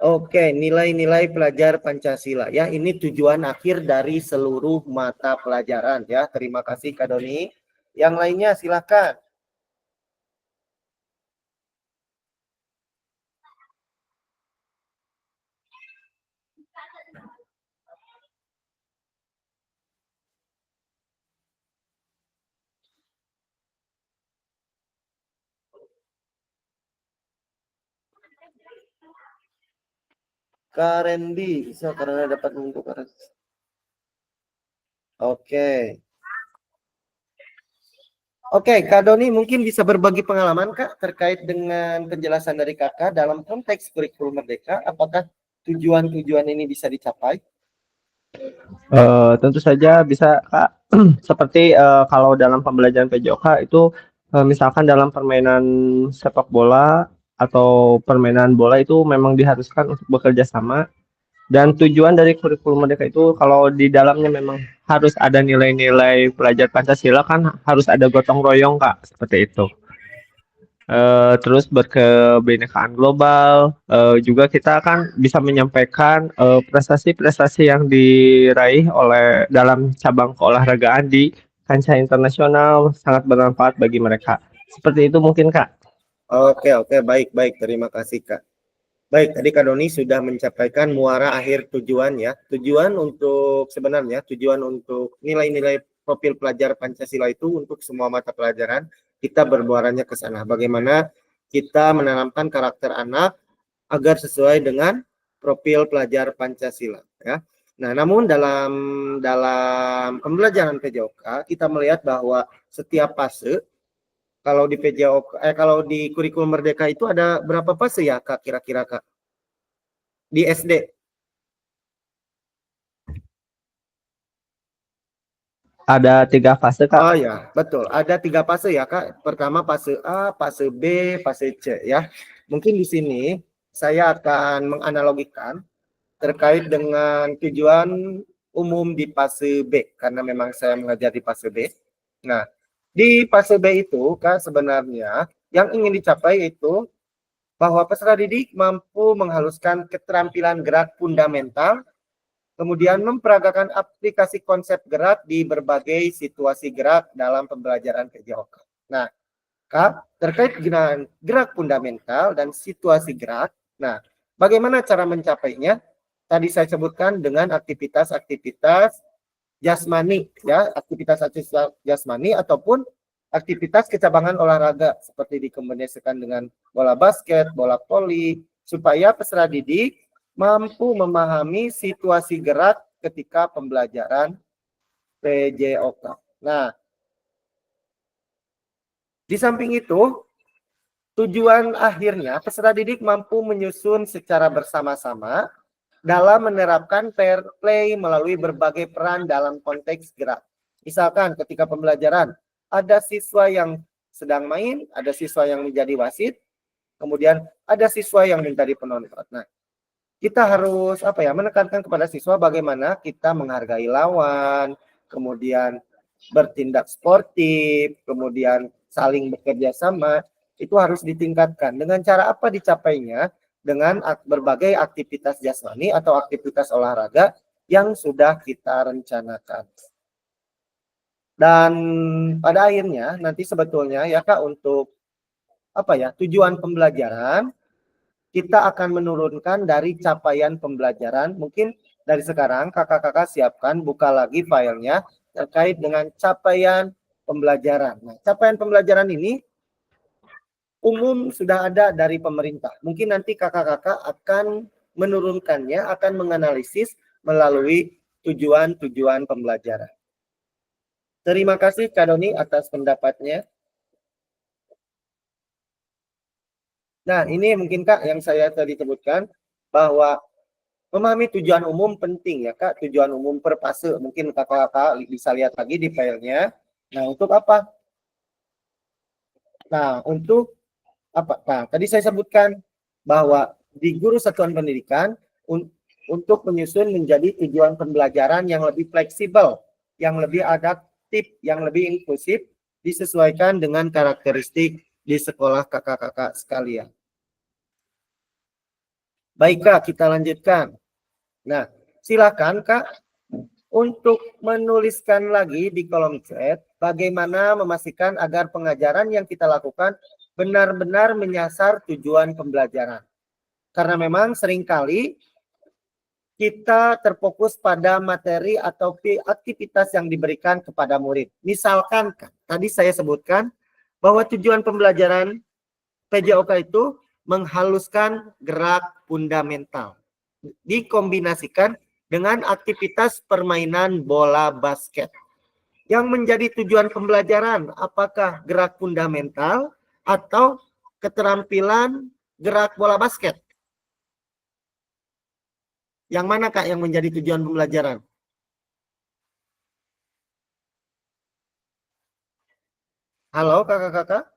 Oke, nilai-nilai pelajar Pancasila ya. Ini tujuan akhir dari seluruh mata pelajaran ya. Terima kasih Kak Doni. Yang lainnya silakan. Karendi bisa karena dapat menentukan. Oke. Oke, Kak Doni mungkin bisa berbagi pengalaman Kak terkait dengan penjelasan dari Kakak dalam konteks kurikulum merdeka. Apakah tujuan-tujuan ini bisa dicapai? Tentu saja bisa Kak. Seperti kalau dalam pembelajaran PJOK itu misalkan dalam permainan sepak bola atau permainan bola itu memang diharuskan untuk bekerja sama. Dan tujuan dari kurikulum merdeka itu kalau di dalamnya memang harus ada nilai-nilai pelajar Pancasila kan harus ada gotong royong Kak, seperti itu. Terus berkebinekaan global, juga kita kan bisa menyampaikan prestasi-prestasi yang diraih oleh dalam cabang keolahragaan di kancah internasional sangat bermanfaat bagi mereka. Seperti itu mungkin Kak. Oke, baik. Terima kasih Kak. Baik, tadi Kak Doni sudah mencapaikan muara akhir tujuan ya. Tujuan untuk nilai-nilai profil pelajar Pancasila itu untuk semua mata pelajaran kita bermuaranya ke sana. Bagaimana kita menanamkan karakter anak agar sesuai dengan profil pelajar Pancasila ya. Nah, namun dalam pembelajaran PJOK kita melihat bahwa setiap fase kalau di PJOK kalau di kurikulum merdeka itu ada berapa fase ya Kak kira-kira Kak? Di SD. Ada 3 fase Kak. Oh ya, betul. Ada 3 fase ya Kak. Pertama fase A, fase B, fase C ya. Mungkin di sini saya akan menganalogikan terkait dengan tujuan umum di fase B karena memang saya mengajar di fase B. Nah, di fase B itu Kak sebenarnya yang ingin dicapai itu bahwa peserta didik mampu menghaluskan keterampilan gerak fundamental Kemudian memperagakan aplikasi konsep gerak di berbagai situasi gerak dalam pembelajaran PJOK. Nah, Kak, terkait dengan gerak fundamental dan situasi gerak, nah, bagaimana cara mencapainya? Tadi saya sebutkan dengan aktivitas-aktivitas jasmani, ya, aktivitas-aktivitas jasmani ataupun aktivitas kecabangan olahraga seperti dikombinasikan dengan bola basket, bola voli, supaya peserta didik mampu memahami situasi gerak ketika pembelajaran PJOK. Nah, di samping itu, tujuan akhirnya peserta didik mampu menyusun secara bersama-sama dalam menerapkan fair play melalui berbagai peran dalam konteks gerak. Misalkan ketika pembelajaran, ada siswa yang sedang main, ada siswa yang menjadi wasit, kemudian ada siswa yang menjadi penonton. Nah, kita harus menekankan kepada siswa bagaimana kita menghargai lawan, kemudian bertindak sportif, kemudian saling bekerja sama, itu harus ditingkatkan. Dengan cara apa dicapainya? Dengan berbagai aktivitas jasmani atau aktivitas olahraga yang sudah kita rencanakan. Dan pada akhirnya nanti sebetulnya ya Kak, untuk tujuan pembelajaran, kita akan menurunkan dari capaian pembelajaran. Mungkin dari sekarang kakak-kakak siapkan, buka lagi filenya terkait dengan capaian pembelajaran. Nah, capaian pembelajaran ini umum sudah ada dari pemerintah. Mungkin nanti kakak-kakak akan menurunkannya, akan menganalisis melalui tujuan-tujuan pembelajaran. Terima kasih Kak Doni atas pendapatnya. Nah, ini mungkin Kak yang saya tadi sebutkan, bahwa memahami tujuan umum penting ya Kak, tujuan umum per fase. Mungkin kakak-kakak bisa lihat lagi di filenya. Nah, untuk apa? Nah, untuk apa? Nah, tadi saya sebutkan bahwa di guru satuan pendidikan untuk menyusun menjadi tujuan pembelajaran yang lebih fleksibel, yang lebih adaptif, yang lebih inklusif, disesuaikan dengan karakteristik di sekolah kakak-kakak sekalian. Baik Kak, kita lanjutkan. Nah, silakan Kak untuk menuliskan lagi di kolom chat bagaimana memastikan agar pengajaran yang kita lakukan benar-benar menyasar tujuan pembelajaran. Karena memang seringkali kita terfokus pada materi atau aktivitas yang diberikan kepada murid. Misalkan Kak, tadi saya sebutkan bahwa tujuan pembelajaran PJOK itu menghaluskan gerak fundamental, dikombinasikan dengan aktivitas permainan bola basket. Yang menjadi tujuan pembelajaran, apakah gerak fundamental atau keterampilan gerak bola basket? Yang mana Kak yang menjadi tujuan pembelajaran? Halo kakak-kakak?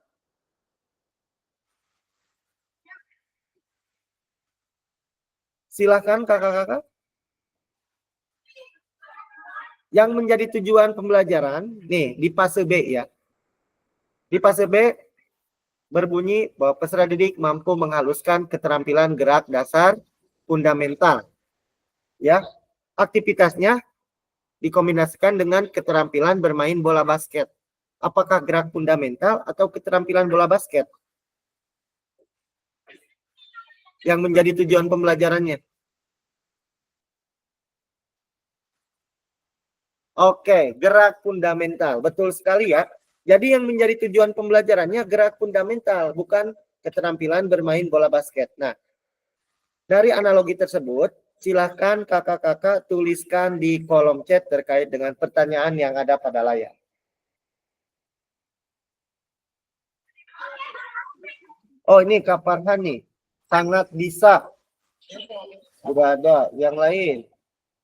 Silakan kakak-kakak. Yang menjadi tujuan pembelajaran, nih di fase B ya. Di fase B berbunyi bahwa peserta didik mampu menghaluskan keterampilan gerak dasar fundamental. Ya, aktivitasnya dikombinasikan dengan keterampilan bermain bola basket. Apakah gerak fundamental atau keterampilan bola basket yang menjadi tujuan pembelajarannya? Oke, gerak fundamental. Betul sekali ya. Jadi yang menjadi tujuan pembelajarannya gerak fundamental, bukan keterampilan bermain bola basket. Nah, dari analogi tersebut, silakan kakak-kakak tuliskan di kolom chat terkait dengan pertanyaan yang ada pada layar. Oh, ini Kak Farhan nih. Sangat bisa. Sudah ada. Yang lain.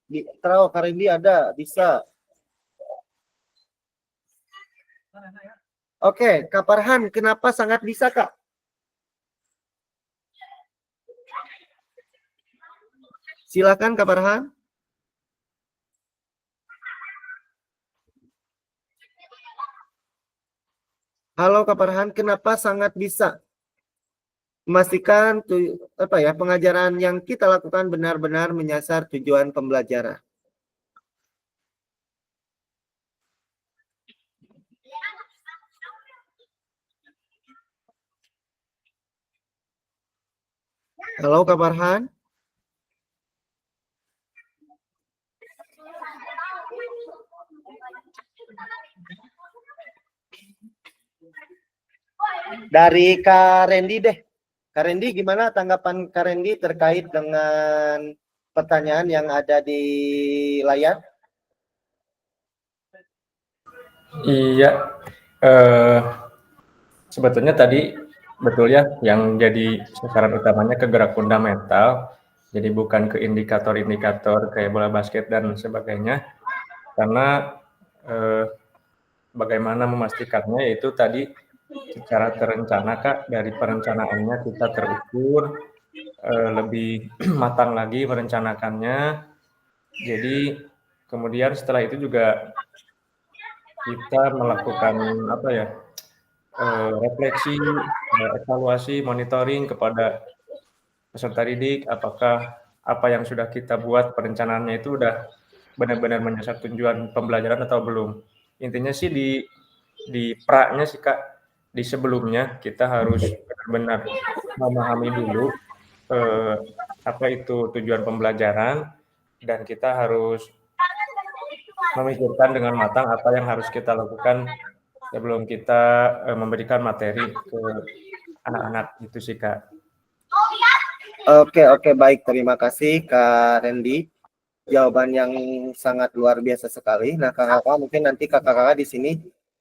Di Trao Karindi ada. Bisa. Oke, Kak Farhan, kenapa sangat bisa, Kak? Silakan, Kak Farhan. Halo, Kak Farhan, kenapa sangat bisa? Memastikan pengajaran yang kita lakukan benar-benar menyasar tujuan pembelajaran. Halo Kak Farhan. Dari Kak Randy deh. Kak Randy, gimana tanggapan Kak Randy terkait dengan pertanyaan yang ada di layar? Iya, sebetulnya tadi betul ya, yang jadi sasaran utamanya ke gerak fundamental, jadi bukan ke indikator-indikator kayak bola basket dan sebagainya, karena bagaimana memastikannya yaitu tadi secara terencana Kak, dari perencanaannya kita terukur, lebih matang lagi merencanakannya. Jadi kemudian setelah itu juga kita melakukan apa ya, refleksi, evaluasi, monitoring kepada peserta didik, apakah apa yang sudah kita buat perencanaannya itu udah benar-benar menyasar tujuan pembelajaran atau belum. Intinya sih di pra-nya sih Kak, di sebelumnya kita harus benar-benar memahami dulu apa itu tujuan pembelajaran, dan kita harus memikirkan dengan matang apa yang harus kita lakukan sebelum kita memberikan materi ke anak-anak gitu sih Kak. Oke, baik. Terima kasih Kak Randy. Jawaban yang sangat luar biasa sekali. Nah, kakak mungkin nanti kakak-kakak di sini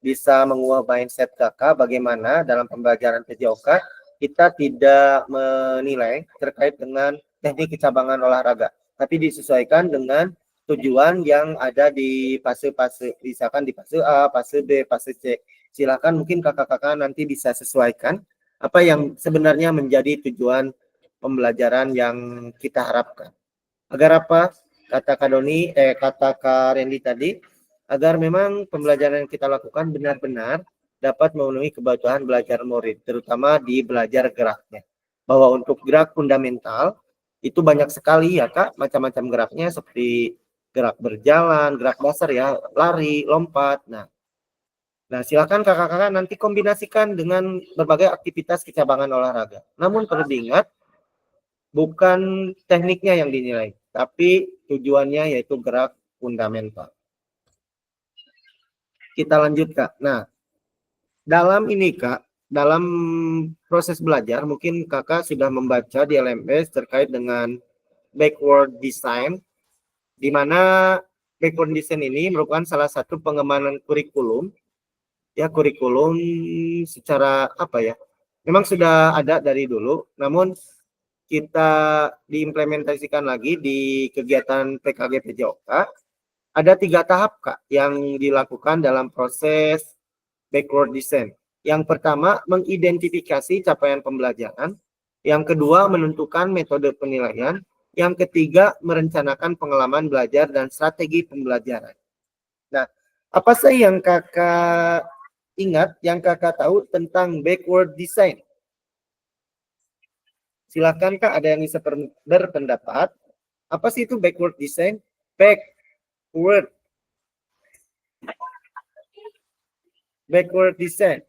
bisa mengubah mindset kakak bagaimana dalam pembelajaran PJOK kita tidak menilai terkait dengan teknik kecabangan olahraga, tapi disesuaikan dengan tujuan yang ada di fase-fase, misalkan di fase A, fase B, fase C. Silakan mungkin kakak-kakak nanti bisa sesuaikan apa yang sebenarnya menjadi tujuan pembelajaran yang kita harapkan. Agar apa? Kata Kak Doni, kata Kak Randy tadi, agar memang pembelajaran yang kita lakukan benar-benar dapat memenuhi kebutuhan belajar murid, terutama di belajar geraknya. Bahwa untuk gerak fundamental, itu banyak sekali ya Kak, macam-macam geraknya seperti gerak berjalan, gerak dasar ya, lari, lompat. Nah, silakan kakak-kakak nanti kombinasikan dengan berbagai aktivitas kecabangan olahraga. Namun perlu diingat, bukan tekniknya yang dinilai, tapi tujuannya yaitu gerak fundamental. Kita lanjut Kak. Nah, dalam ini Kak, dalam proses belajar mungkin Kakak sudah membaca di LMS terkait dengan backward design, di mana backward design ini merupakan salah satu pengembangan kurikulum. Ya, kurikulum secara apa ya? Memang sudah ada dari dulu, namun kita diimplementasikan lagi di kegiatan PKG PJOK. Ada 3 tahap Kak yang dilakukan dalam proses backward design. Yang pertama, mengidentifikasi capaian pembelajaran. Yang kedua, menentukan metode penilaian. Yang ketiga, merencanakan pengalaman belajar dan strategi pembelajaran. Nah, apa sih yang Kakak ingat, yang Kakak tahu tentang backward design? Silakan Kak, ada yang bisa berpendapat. Apa sih itu backward design? Backward design.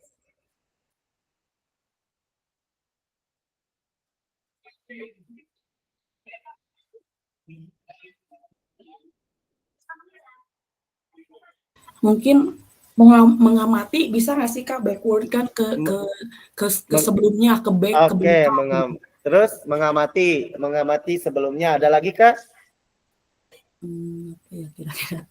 Mungkin mengamati bisa nggak sih Kak backward kan ke sebelumnya, ke back, ke belakang. Terus mengamati sebelumnya. Ada lagi Kak? Apa ya kira-kira?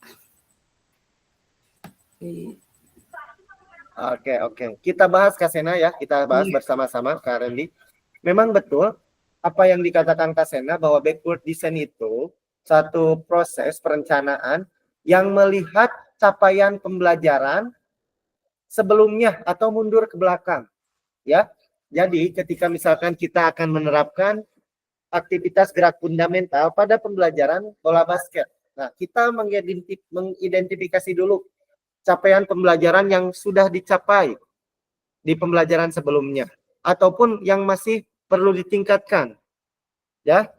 Oke. Kita bahas Kak Sena ya. Kita bahas bersama-sama Kak Randy. Memang betul apa yang dikatakan Kak Sena bahwa backward design itu satu proses perencanaan yang melihat capaian pembelajaran sebelumnya atau mundur ke belakang. Ya. Jadi ketika misalkan kita akan menerapkan aktivitas gerak fundamental pada pembelajaran bola basket. Nah, kita mengidentifikasi dulu capaian pembelajaran yang sudah dicapai di pembelajaran sebelumnya ataupun yang masih perlu ditingkatkan. Ya.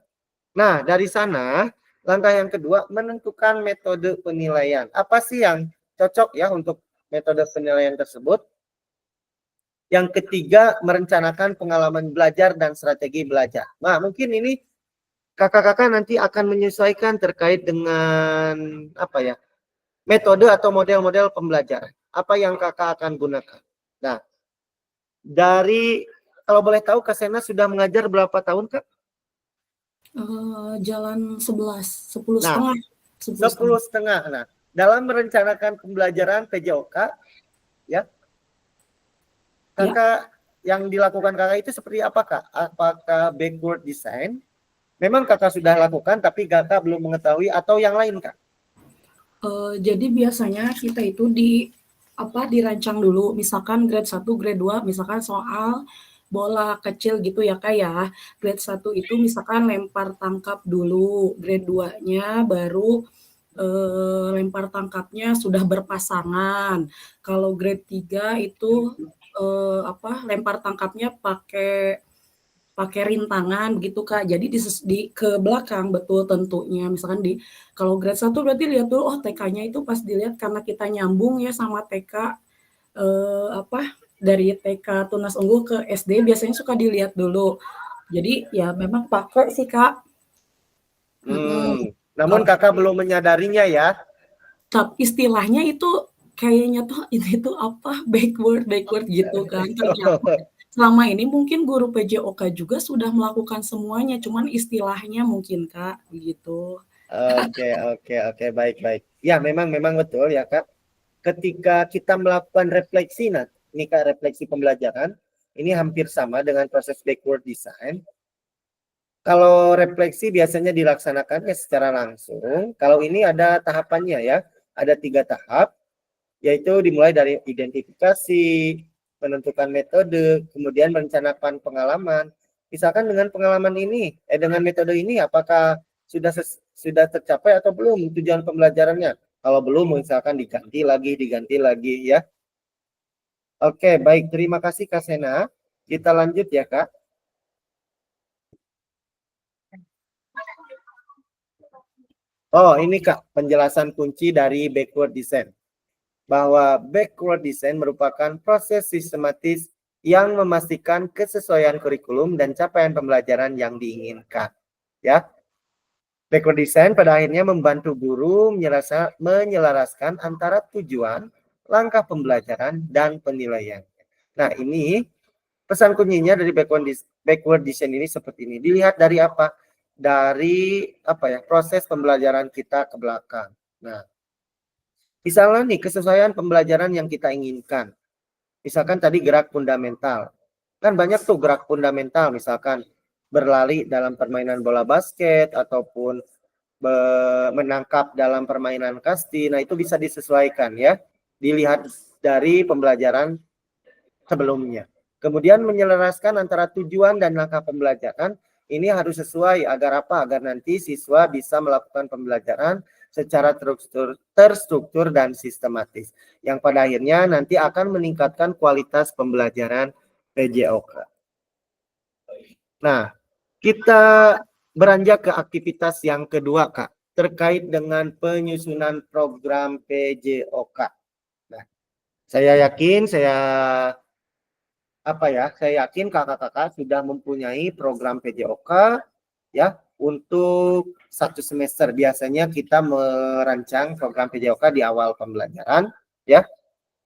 Nah, dari sana langkah yang kedua menentukan metode penilaian. Apa sih yang cocok ya untuk metode penilaian tersebut? Yang ketiga, merencanakan pengalaman belajar dan strategi belajar. Nah, mungkin ini kakak-kakak nanti akan menyesuaikan terkait dengan apa ya, metode atau model-model pembelajaran. Apa yang kakak akan gunakan. Nah, dari kalau boleh tahu Kak Sena sudah mengajar berapa tahun, Kak? Jalan 11, 10 Nah, setengah. 10 setengah. Nah, dalam merencanakan pembelajaran PJOK, ya, kakak yang dilakukan kakak itu seperti apa, Kak? Apakah backward design? Memang kakak sudah lakukan, tapi kakak belum mengetahui atau yang lain, Kak? Jadi biasanya kita itu dirancang dulu, misalkan grade 1, grade 2, misalkan soal bola kecil gitu ya Kak ya. Grade 1 itu misalkan lempar tangkap dulu, grade 2-nya baru lempar tangkapnya sudah berpasangan. Kalau grade 3 itu lempar tangkapnya pakai rintangan gitu Kak. Jadi ke belakang betul tentunya. Misalkan kalau grade 1 berarti lihat dulu, TK-nya itu pas dilihat karena kita nyambung ya sama TK dari TK Tunas Unggul ke SD biasanya suka dilihat dulu. Jadi ya memang pakai sih Kak. Namun kakak belum menyadarinya ya. Tapi istilahnya itu kayaknya tuh ini tuh apa backward gitu kan. Ternyata selama ini mungkin guru PJOK juga sudah melakukan semuanya, cuman istilahnya mungkin Kak, begitu. Oke, baik. Ya, memang betul ya, Kak. Ketika kita melakukan refleksi, nah, ini Kak, refleksi pembelajaran, ini hampir sama dengan proses backward design. Kalau refleksi biasanya dilaksanakannya secara langsung. Kalau ini ada tahapannya ya, ada 3 tahap, yaitu dimulai dari identifikasi, menentukan metode, kemudian merencanakan pengalaman. Misalkan dengan pengalaman ini, dengan metode ini, apakah sudah tercapai atau belum tujuan pembelajarannya? Kalau belum, misalkan diganti lagi ya. Oke, baik. Terima kasih Kak Sena. Kita lanjut ya Kak. Oh, ini Kak, penjelasan kunci dari backward design. Bahwa backward design merupakan proses sistematis yang memastikan kesesuaian kurikulum dan capaian pembelajaran yang diinginkan. Ya, backward design pada akhirnya membantu guru menyelaraskan antara tujuan, langkah pembelajaran, dan penilaian. Nah, ini pesan kuncinya dari backward design ini seperti ini. Dilihat dari apa? Dari proses pembelajaran kita ke belakang. Nah, misalnya nih kesesuaian pembelajaran yang kita inginkan. Misalkan tadi gerak fundamental. Kan banyak tuh gerak fundamental, misalkan berlari dalam permainan bola basket ataupun menangkap dalam permainan kasti. Nah, itu bisa disesuaikan ya. Dilihat dari pembelajaran sebelumnya. Kemudian menyelaraskan antara tujuan dan langkah pembelajaran. Ini harus sesuai agar apa? Agar nanti siswa bisa melakukan pembelajaran secara terstruktur dan sistematis. Yang pada akhirnya nanti akan meningkatkan kualitas pembelajaran PJOK. Nah, kita beranjak ke aktivitas yang kedua, Kak. Terkait dengan penyusunan program PJOK. Nah, saya yakin kakak-kakak sudah mempunyai program PJOK ya untuk 1 semester. Biasanya kita merancang program PJOK di awal pembelajaran ya,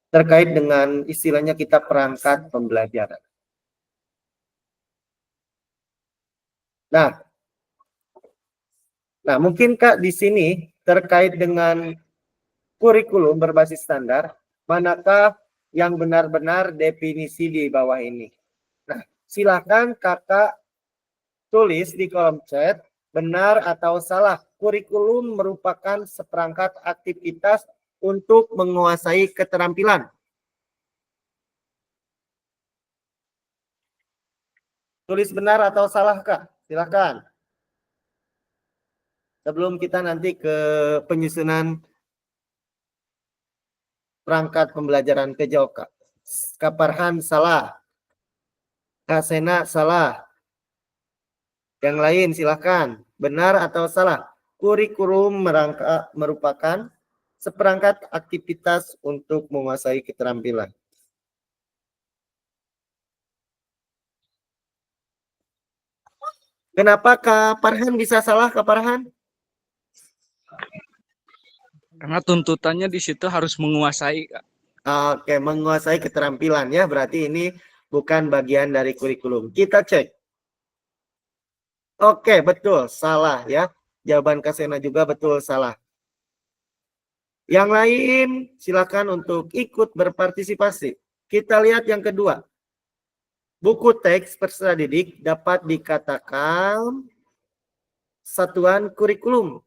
terkait dengan istilahnya kita perangkat pembelajaran. Nah, mungkin Kak di sini terkait dengan kurikulum berbasis standar, manakah yang benar-benar definisi di bawah ini? Nah, silakan kakak tulis di kolom chat, benar atau salah. Kurikulum merupakan seperangkat aktivitas untuk menguasai keterampilan. Tulis benar atau salah, Kak? Silakan. Sebelum kita nanti ke penyusunan perangkat pembelajaran PJOK. Kak Farhan salah. Kak Sena salah. Yang lain silakan. Benar atau salah? Kurikulum merupakan seperangkat aktivitas untuk menguasai keterampilan. Kenapa Kak Farhan bisa salah, Kak Farhan? Karena tuntutannya di situ harus menguasai, Kak. Oke, menguasai keterampilan ya, berarti ini bukan bagian dari kurikulum. Kita cek. Oke, betul, salah ya. Jawaban Kak Sena juga betul, salah. Yang lain silakan untuk ikut berpartisipasi. Kita lihat yang kedua. Buku teks peserta didik dapat dikatakan satuan kurikulum.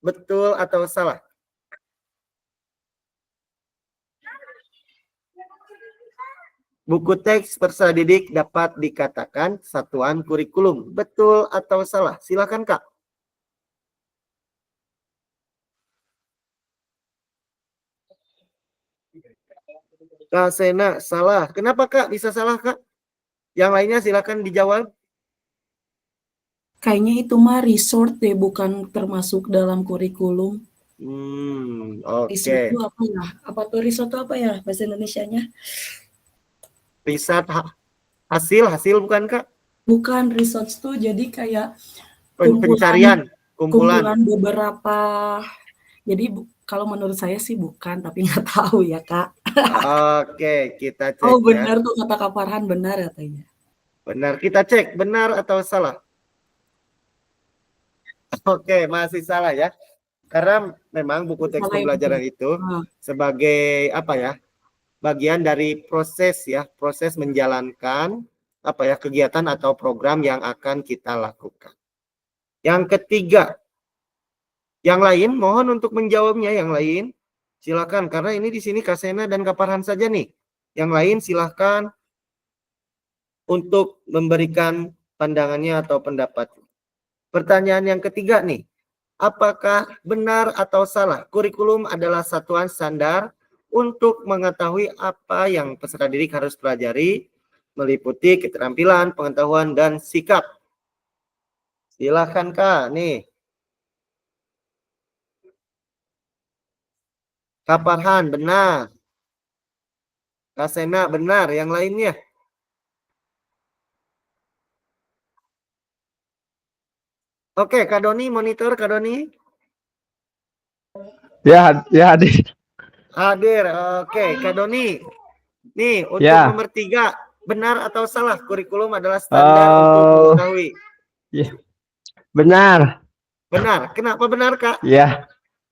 Betul atau salah? Buku teks peserta didik dapat dikatakan satuan kurikulum. Betul atau salah? Silakan Kak. Kak Sena, salah. Kenapa Kak bisa salah Kak? Yang lainnya silakan dijawab. Kayaknya itu mah resort deh, bukan termasuk dalam kurikulum. Resort Oke. itu apa ya? Apa tuh resort itu apa ya bahasa Indonesianya? Riset hasil bukan Kak? Bukan, resort itu jadi kayak Pencarian, kumpulan. kumpulan beberapa. Jadi kalau menurut saya sih bukan, tapi nggak tahu ya Kak. Oke, kita cek Oh ya. benar tuh kata Kak Farhan, benar katanya. Benar, kita cek benar atau salah. Oke, masih salah ya. Karena memang buku teks Salah ya, pembelajaran betul. itu sebagai apa ya? Bagian dari proses ya, proses menjalankan apa ya, kegiatan atau program yang akan kita lakukan. Yang ketiga, yang lain mohon untuk menjawabnya, yang lain silakan, karena ini di sini Kak Sena dan Kak Farhan saja nih. Yang lain silakan untuk memberikan pandangannya atau pendapat. Pertanyaan yang ketiga nih, apakah benar atau salah kurikulum adalah satuan standar untuk mengetahui apa yang peserta didik harus pelajari, meliputi keterampilan, pengetahuan, dan sikap? Silakan Kak, nih. Kak Farhan, benar. Kak Sena, benar. Yang lainnya? Oke, Kak Doni, monitor Kak Doni. Ya, hadir. Hadir, oke. Kak Doni, nih untuk Ya. nomor 3, benar atau salah kurikulum adalah standar untuk mengetahui? Ya. Benar. Benar. Kenapa benar, Kak? Ya.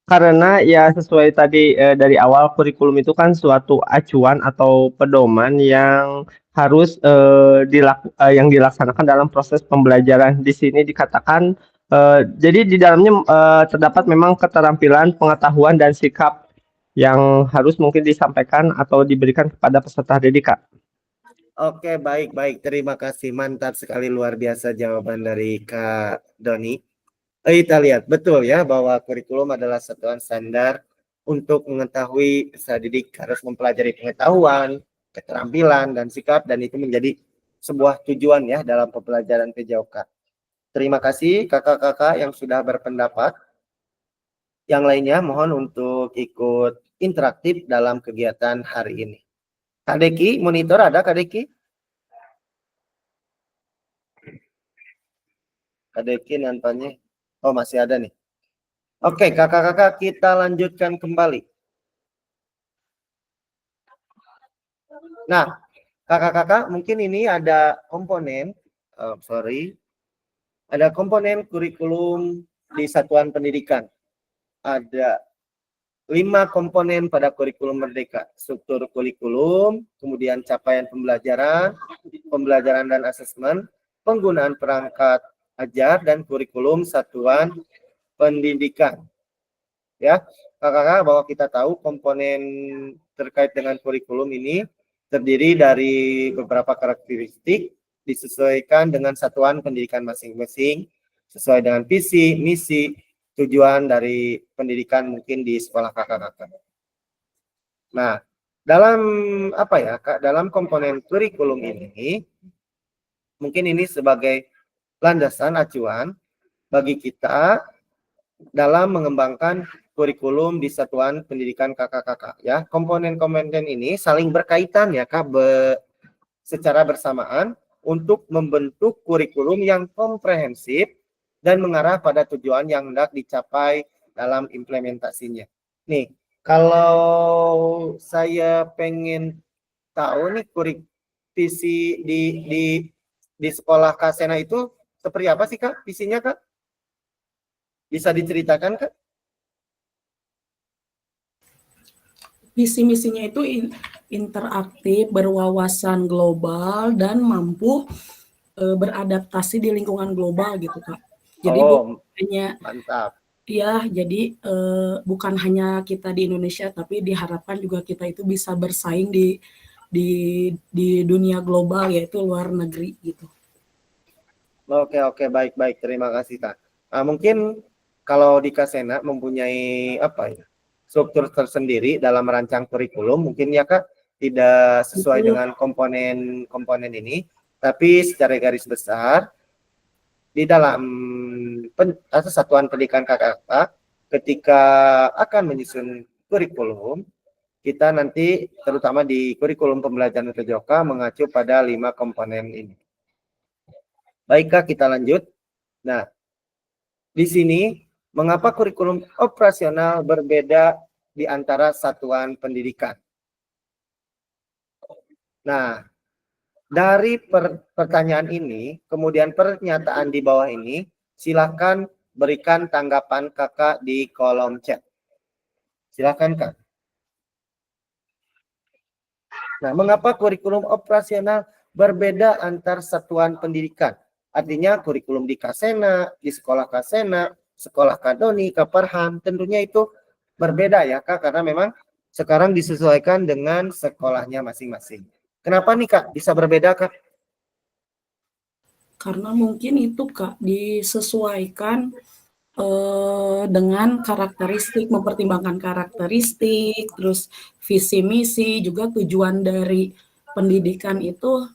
Karena ya sesuai tadi dari awal kurikulum itu kan suatu acuan atau pedoman yang harus yang dilaksanakan dalam proses pembelajaran. Di sini dikatakan jadi di dalamnya terdapat memang keterampilan, pengetahuan dan sikap yang harus mungkin disampaikan atau diberikan kepada peserta didik, Kak. Oke, baik. Terima kasih. Mantap sekali, luar biasa jawaban dari Kak Doni. Kita lihat, betul ya, bahwa kurikulum adalah satuan standar untuk mengetahui peserta didik harus mempelajari pengetahuan, keterampilan, dan sikap, dan itu menjadi sebuah tujuan ya dalam pembelajaran PJOK. Terima kasih kakak-kakak yang sudah berpendapat. Yang lainnya mohon untuk ikut interaktif dalam kegiatan hari ini. Kak Deki, monitor ada Kak Deki? Kak Deki nampaknya, oh masih ada nih. Oke, kakak-kakak kita lanjutkan kembali. Nah, kakak-kakak mungkin ini ada komponen, ada komponen kurikulum di satuan pendidikan. Ada 5 komponen pada kurikulum Merdeka. Struktur kurikulum, kemudian capaian pembelajaran dan asesmen, penggunaan perangkat ajar, dan kurikulum satuan pendidikan. Ya, kakak-kakak, bahwa kita tahu komponen terkait dengan kurikulum ini terdiri dari beberapa karakteristik disesuaikan dengan satuan pendidikan masing-masing, sesuai dengan visi, misi, tujuan dari pendidikan mungkin di sekolah kakak-kakak. Nah, dalam apa ya, Kak, dalam komponen kurikulum ini, mungkin ini sebagai landasan acuan bagi kita dalam mengembangkan kurikulum di satuan pendidikan kakak-kakak ya. Komponen-komponen ini saling berkaitan ya Kak, secara bersamaan untuk membentuk kurikulum yang komprehensif dan mengarah pada tujuan yang hendak dicapai dalam implementasinya. Nih, kalau saya pengen tahu nih visi di sekolah Kasena itu seperti apa sih Kak? Visinya Kak? Bisa diceritakan Kak? Visi misinya itu interaktif, berwawasan global, dan mampu beradaptasi di lingkungan global gitu Kak. Jadi bukan hanya mantap. ya, jadi bukan hanya kita di Indonesia, tapi diharapkan juga kita itu bisa bersaing di dunia global, yaitu luar negeri gitu. Oke, baik, terima kasih Kak. Mungkin kalau di Kasena mempunyai apa ya, struktur tersendiri dalam merancang kurikulum, mungkin ya Kak tidak sesuai dengan komponen ini, tapi secara garis besar di dalam satuan pendidikan KKK ketika akan menyusun kurikulum, kita nanti terutama di kurikulum pembelajaran PJOK mengacu pada 5 komponen ini. Baik Kak, kita lanjut. Nah, di sini mengapa kurikulum operasional berbeda di antara satuan pendidikan? Nah, dari pertanyaan ini, kemudian pernyataan di bawah ini, silakan berikan tanggapan Kakak di kolom chat. Silakan Kak. Nah, mengapa kurikulum operasional berbeda antar satuan pendidikan? Artinya kurikulum di Kasena, di sekolah Kasena, sekolah Kadoni, Kaparhan, tentunya itu berbeda ya Kak, karena memang sekarang disesuaikan dengan sekolahnya masing-masing. Kenapa nih Kak bisa berbeda Kak? Karena mungkin itu Kak disesuaikan dengan karakteristik, mempertimbangkan karakteristik, terus visi misi, juga tujuan dari pendidikan itu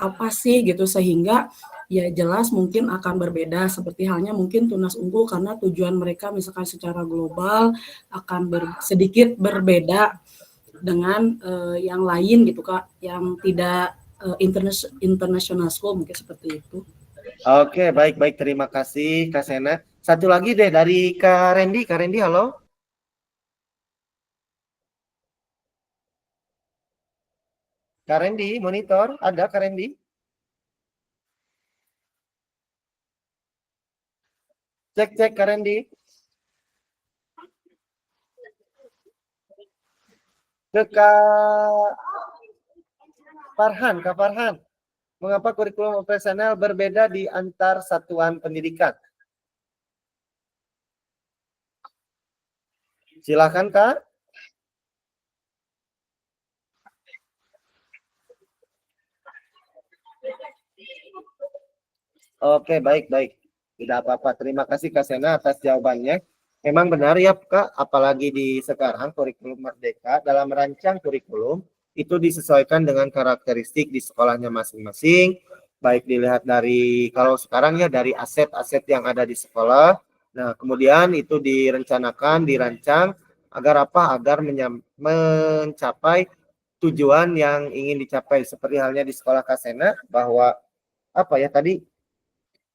apa sih gitu, sehingga ya jelas mungkin akan berbeda, seperti halnya mungkin Tunas Unggul karena tujuan mereka misalkan secara global akan sedikit berbeda dengan yang lain gitu Kak, yang tidak international school, mungkin seperti itu. Oke, baik, terima kasih Kak Sena. Satu lagi deh dari Kak Randy. Kak Randy, halo. Kak Randy, monitor, ada Kak Randy? Cek Kak Randy. Ke Kak Farhan. Mengapa kurikulum operasional berbeda di antar satuan pendidikan? Silakan Kak. Oke, baik. Tidak apa-apa. Terima kasih Kak Sena atas jawabannya. Memang benar ya Kak, apalagi di sekarang kurikulum Merdeka dalam merancang kurikulum itu disesuaikan dengan karakteristik di sekolahnya masing-masing. Baik dilihat dari kalau sekarang ya dari aset-aset yang ada di sekolah. Nah, kemudian itu dirancang agar apa? Agar mencapai tujuan yang ingin dicapai. Seperti halnya di sekolah Kasena bahwa apa ya tadi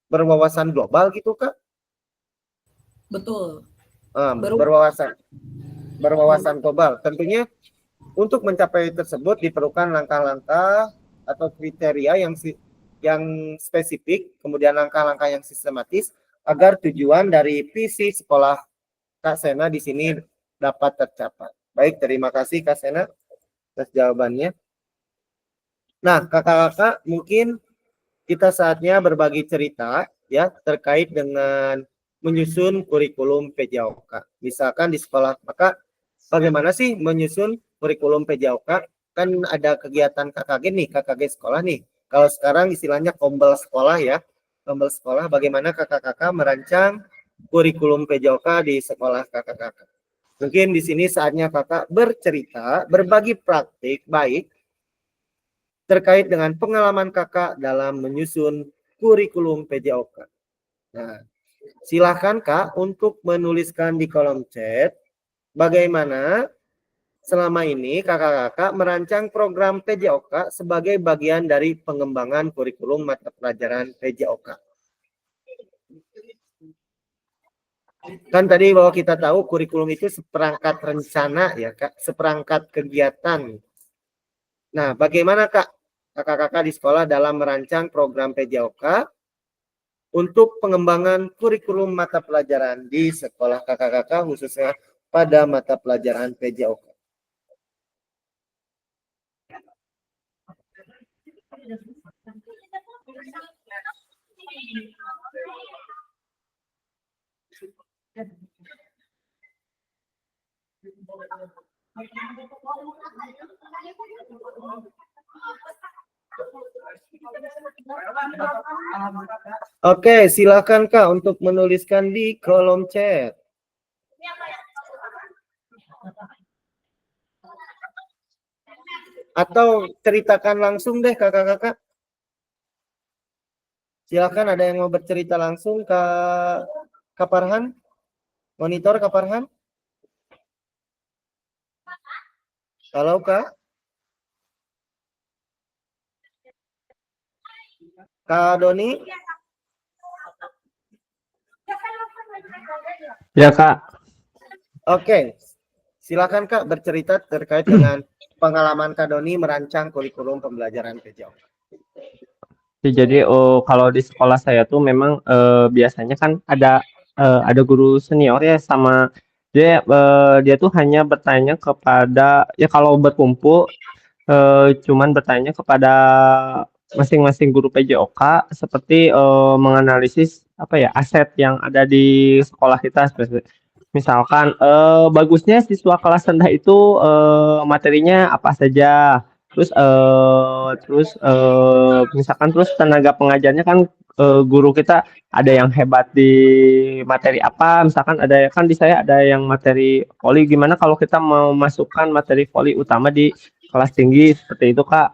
berwawasan global gitu Kak? Betul. Berwawasan global. Tentunya untuk mencapai tersebut diperlukan langkah-langkah atau kriteria yang spesifik, kemudian langkah-langkah yang sistematis agar tujuan dari visi sekolah Kak Sena di sini dapat tercapai. Baik, terima kasih Kak Sena atas jawabannya. Nah, kakak-kakak mungkin kita saatnya berbagi cerita ya terkait dengan menyusun kurikulum PJOK. Misalkan di sekolah, maka bagaimana sih menyusun kurikulum PJOK? Kan ada kegiatan KKG nih, KKG sekolah nih. Kalau sekarang istilahnya kombel sekolah ya. Kombel sekolah, bagaimana kakak-kakak merancang kurikulum PJOK di sekolah kakak-kakak. Mungkin di sini saatnya kakak bercerita, berbagi praktik baik terkait dengan pengalaman kakak dalam menyusun kurikulum PJOK. Nah, silahkan Kak untuk menuliskan di kolom chat bagaimana selama ini kakak-kakak merancang program PJOK sebagai bagian dari pengembangan kurikulum mata pelajaran PJOK. Kan tadi bahwa kita tahu kurikulum itu seperangkat rencana ya Kak, seperangkat kegiatan. Nah, bagaimana Kak kakak-kakak di sekolah dalam merancang program PJOK untuk pengembangan kurikulum mata pelajaran di sekolah kakak-kakak khususnya pada mata pelajaran PJOK? Oke, silakan Kak untuk menuliskan di kolom chat. Atau ceritakan langsung deh kakak-kakak. Silakan, ada yang mau bercerita langsung Kak Farhan? Monitor Kak Farhan? Halo Kak? Kak Doni? Ya Kak. Oke, silakan Kak bercerita terkait dengan pengalaman Kak Doni merancang kurikulum pembelajaran PJOK. Jadi kalau di sekolah saya tuh memang biasanya kan ada guru senior ya sama dia tuh hanya bertanya kepada ya kalau berkumpul cuman bertanya kepada masing-masing guru PJOK seperti menganalisis apa ya aset yang ada di sekolah kita. Misalkan bagusnya siswa kelas rendah itu materinya apa saja. Misalkan terus tenaga pengajarnya kan guru kita ada yang hebat di materi apa, misalkan ada kan di saya ada yang materi voli, gimana kalau kita mau masukkan materi voli utama di kelas tinggi seperti itu Kak.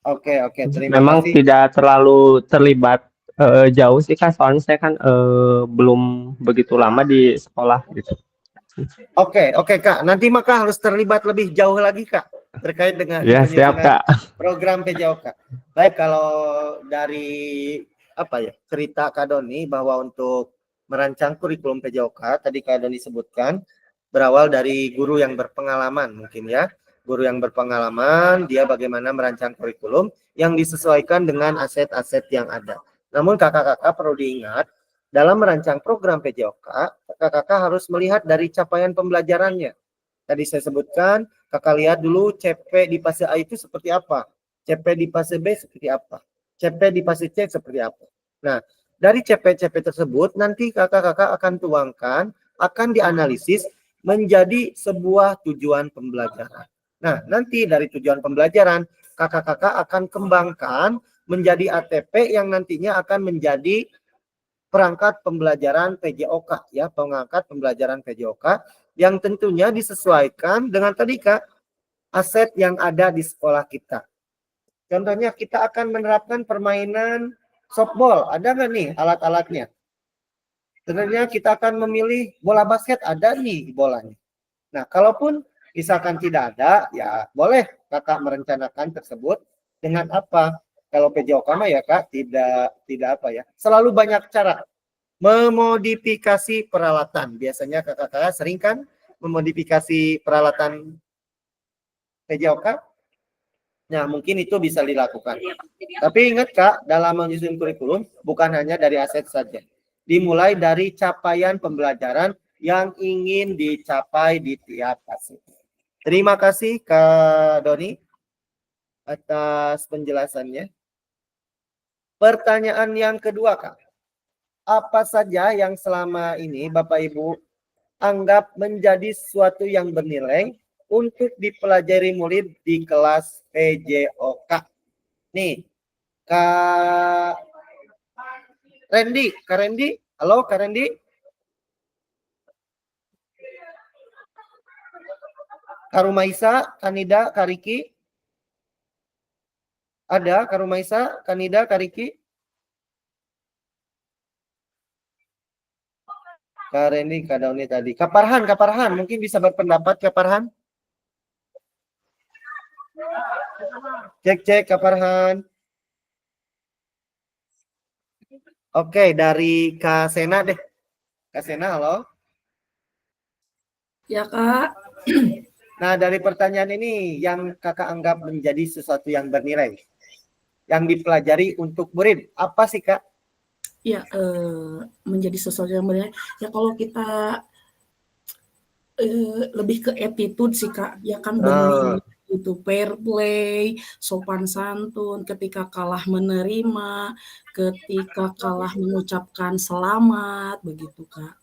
Oke, terima Memang kasih. tidak terlalu terlibat jauh sih Kak, soalnya saya kan belum begitu lama di sekolah gitu. Oke Kak, nanti maka harus terlibat lebih jauh lagi Kak terkait dengan Ya siap penyusunan Kak. program PJOK. Baik, kalau dari cerita Kak Doni bahwa untuk merancang kurikulum PJOK tadi Kak Doni sebutkan berawal dari guru yang berpengalaman mungkin ya. Guru yang berpengalaman, dia bagaimana merancang kurikulum yang disesuaikan dengan aset-aset yang ada. Namun kakak-kakak perlu diingat, dalam merancang program PJOK, kakak-kakak harus melihat dari capaian pembelajarannya. Tadi saya sebutkan, kakak lihat dulu CP di fase A itu seperti apa, CP di fase B seperti apa, CP di fase C seperti apa. Nah, dari CP-CP tersebut, nanti kakak-kakak akan tuangkan, akan dianalisis menjadi sebuah tujuan pembelajaran. Nah, nanti dari tujuan pembelajaran, kakak-kakak akan kembangkan menjadi ATP yang nantinya akan menjadi perangkat pembelajaran PJOK ya, pengangkat pembelajaran PJOK yang tentunya disesuaikan dengan tadi Kak aset yang ada di sekolah kita. Contohnya kita akan menerapkan permainan softball, ada nggak nih alat-alatnya? Tentunya kita akan memilih bola basket, ada nih bolanya. Nah, kalaupun misalkan tidak ada, ya boleh kakak merencanakan tersebut dengan apa? Kalau PJOK mah ya Kak, tidak apa ya, selalu banyak cara. Memodifikasi peralatan. Biasanya kakak-kakak sering kan memodifikasi peralatan PJOK? Nah, mungkin itu bisa dilakukan. Tapi ingat Kak, dalam menyusun kurikulum bukan hanya dari aset saja. Dimulai dari capaian pembelajaran yang ingin dicapai di tiap fase. Terima kasih Kak Doni atas penjelasannya. Pertanyaan yang kedua Kak. Apa saja yang selama ini Bapak Ibu anggap menjadi sesuatu yang bernilai untuk dipelajari murid di kelas PJOK? Nih, Kak Randy, halo Kak Randy. Kak Rumaisa, Kanida, Kak Riki. Ada Kak Rumaisa, Kanida, Kak Riki? Kak Reni, Kak Dauni tadi. Kak Farhan, mungkin bisa berpendapat Kak Farhan? Cek, Kak Farhan. Oke, dari Kak Sena deh. Kak Sena, halo. Ya Kak, Nah, dari pertanyaan ini yang kakak anggap menjadi sesuatu yang bernilai, yang dipelajari untuk murid, apa sih Kak? ya menjadi sesuatu yang benar. Ya kalau kita lebih ke attitude sih Kak, ya kan bernilai itu fair play, sopan santun, ketika kalah menerima, ketika kalah mengucapkan selamat, begitu Kak.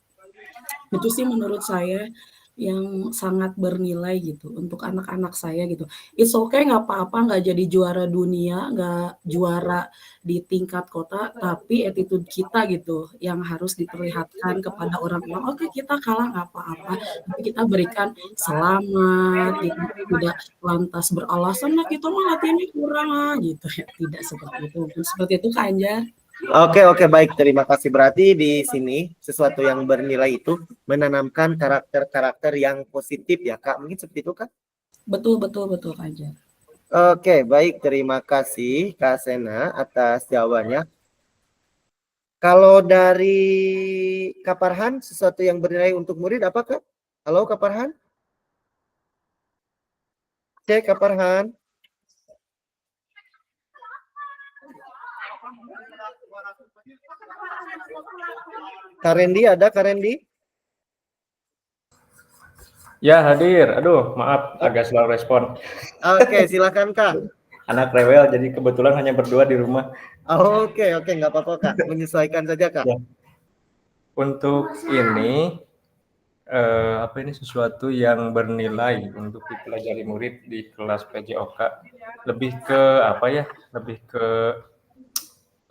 Itu sih menurut saya yang sangat bernilai gitu untuk anak-anak saya gitu. It's okay nggak apa-apa nggak jadi juara dunia, nggak juara di tingkat kota, tapi attitude kita gitu yang harus diperlihatkan kepada orang-orang. Oke kita kalah nggak apa-apa, tapi kita berikan selamat gitu. Tidak lantas beralasan lah kita mah latihannya kurang lah gitu ya. Tidak seperti itu. Mungkin seperti itu Kak Anjar. Oke, baik. Terima kasih. Berarti di sini sesuatu yang bernilai itu menanamkan karakter-karakter yang positif ya, Kak. Mungkin seperti itu, Kak? Betul Kak Anjar. Oke, baik. Terima kasih, Kak Sena, atas jawabannya. Kalau dari Kak Farhan, sesuatu yang bernilai untuk murid apa, Kak? Halo, Kak Farhan? Cek, Kak Farhan. Kak Rendi, ada Kak Rendi? Ya, hadir. Aduh, maaf agak slow respon. Oke, silakan Kak. Anak rewel, jadi kebetulan hanya berdua di rumah. Oke, nggak apa-apa Kak. Menyesuaikan saja Kak. Ya. Untuk ini, apa ini sesuatu yang bernilai untuk dipelajari murid di kelas PJOK. Lebih ke apa ya? Lebih ke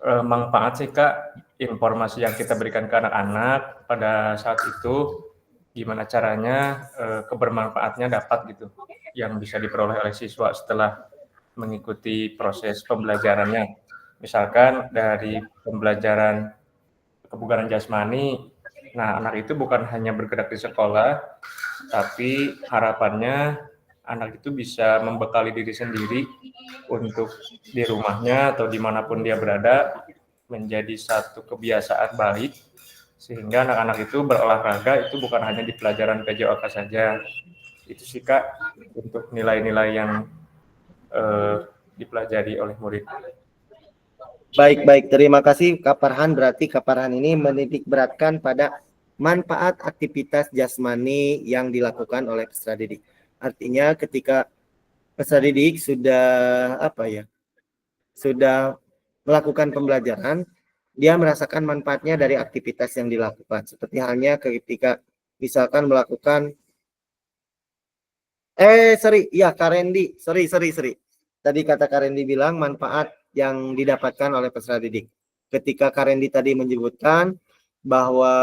manfaat sih Kak. Informasi yang kita berikan ke anak-anak pada saat itu, gimana caranya kebermanfaatnya dapat gitu, yang bisa diperoleh oleh siswa setelah mengikuti proses pembelajarannya. Misalkan dari pembelajaran kebugaran jasmani, nah anak itu bukan hanya bergerak di sekolah, tapi harapannya anak itu bisa membekali diri sendiri untuk di rumahnya atau dimanapun dia berada menjadi satu kebiasaan baik, sehingga anak-anak itu berolahraga itu bukan hanya di pelajaran PJOK saja. Itu sih Kak untuk nilai-nilai yang dipelajari oleh murid. Baik. Terima kasih Kak Farhan. Berarti Kak Farhan ini menitik beratkan pada manfaat aktivitas jasmani yang dilakukan oleh peserta didik. Artinya ketika peserta didik sudah melakukan pembelajaran, dia merasakan manfaatnya dari aktivitas yang dilakukan. Seperti halnya ketika misalkan melakukan Kak Rendi, sorry. Tadi kata Kak Rendi bilang manfaat yang didapatkan oleh peserta didik. Ketika Kak Rendi tadi menyebutkan bahwa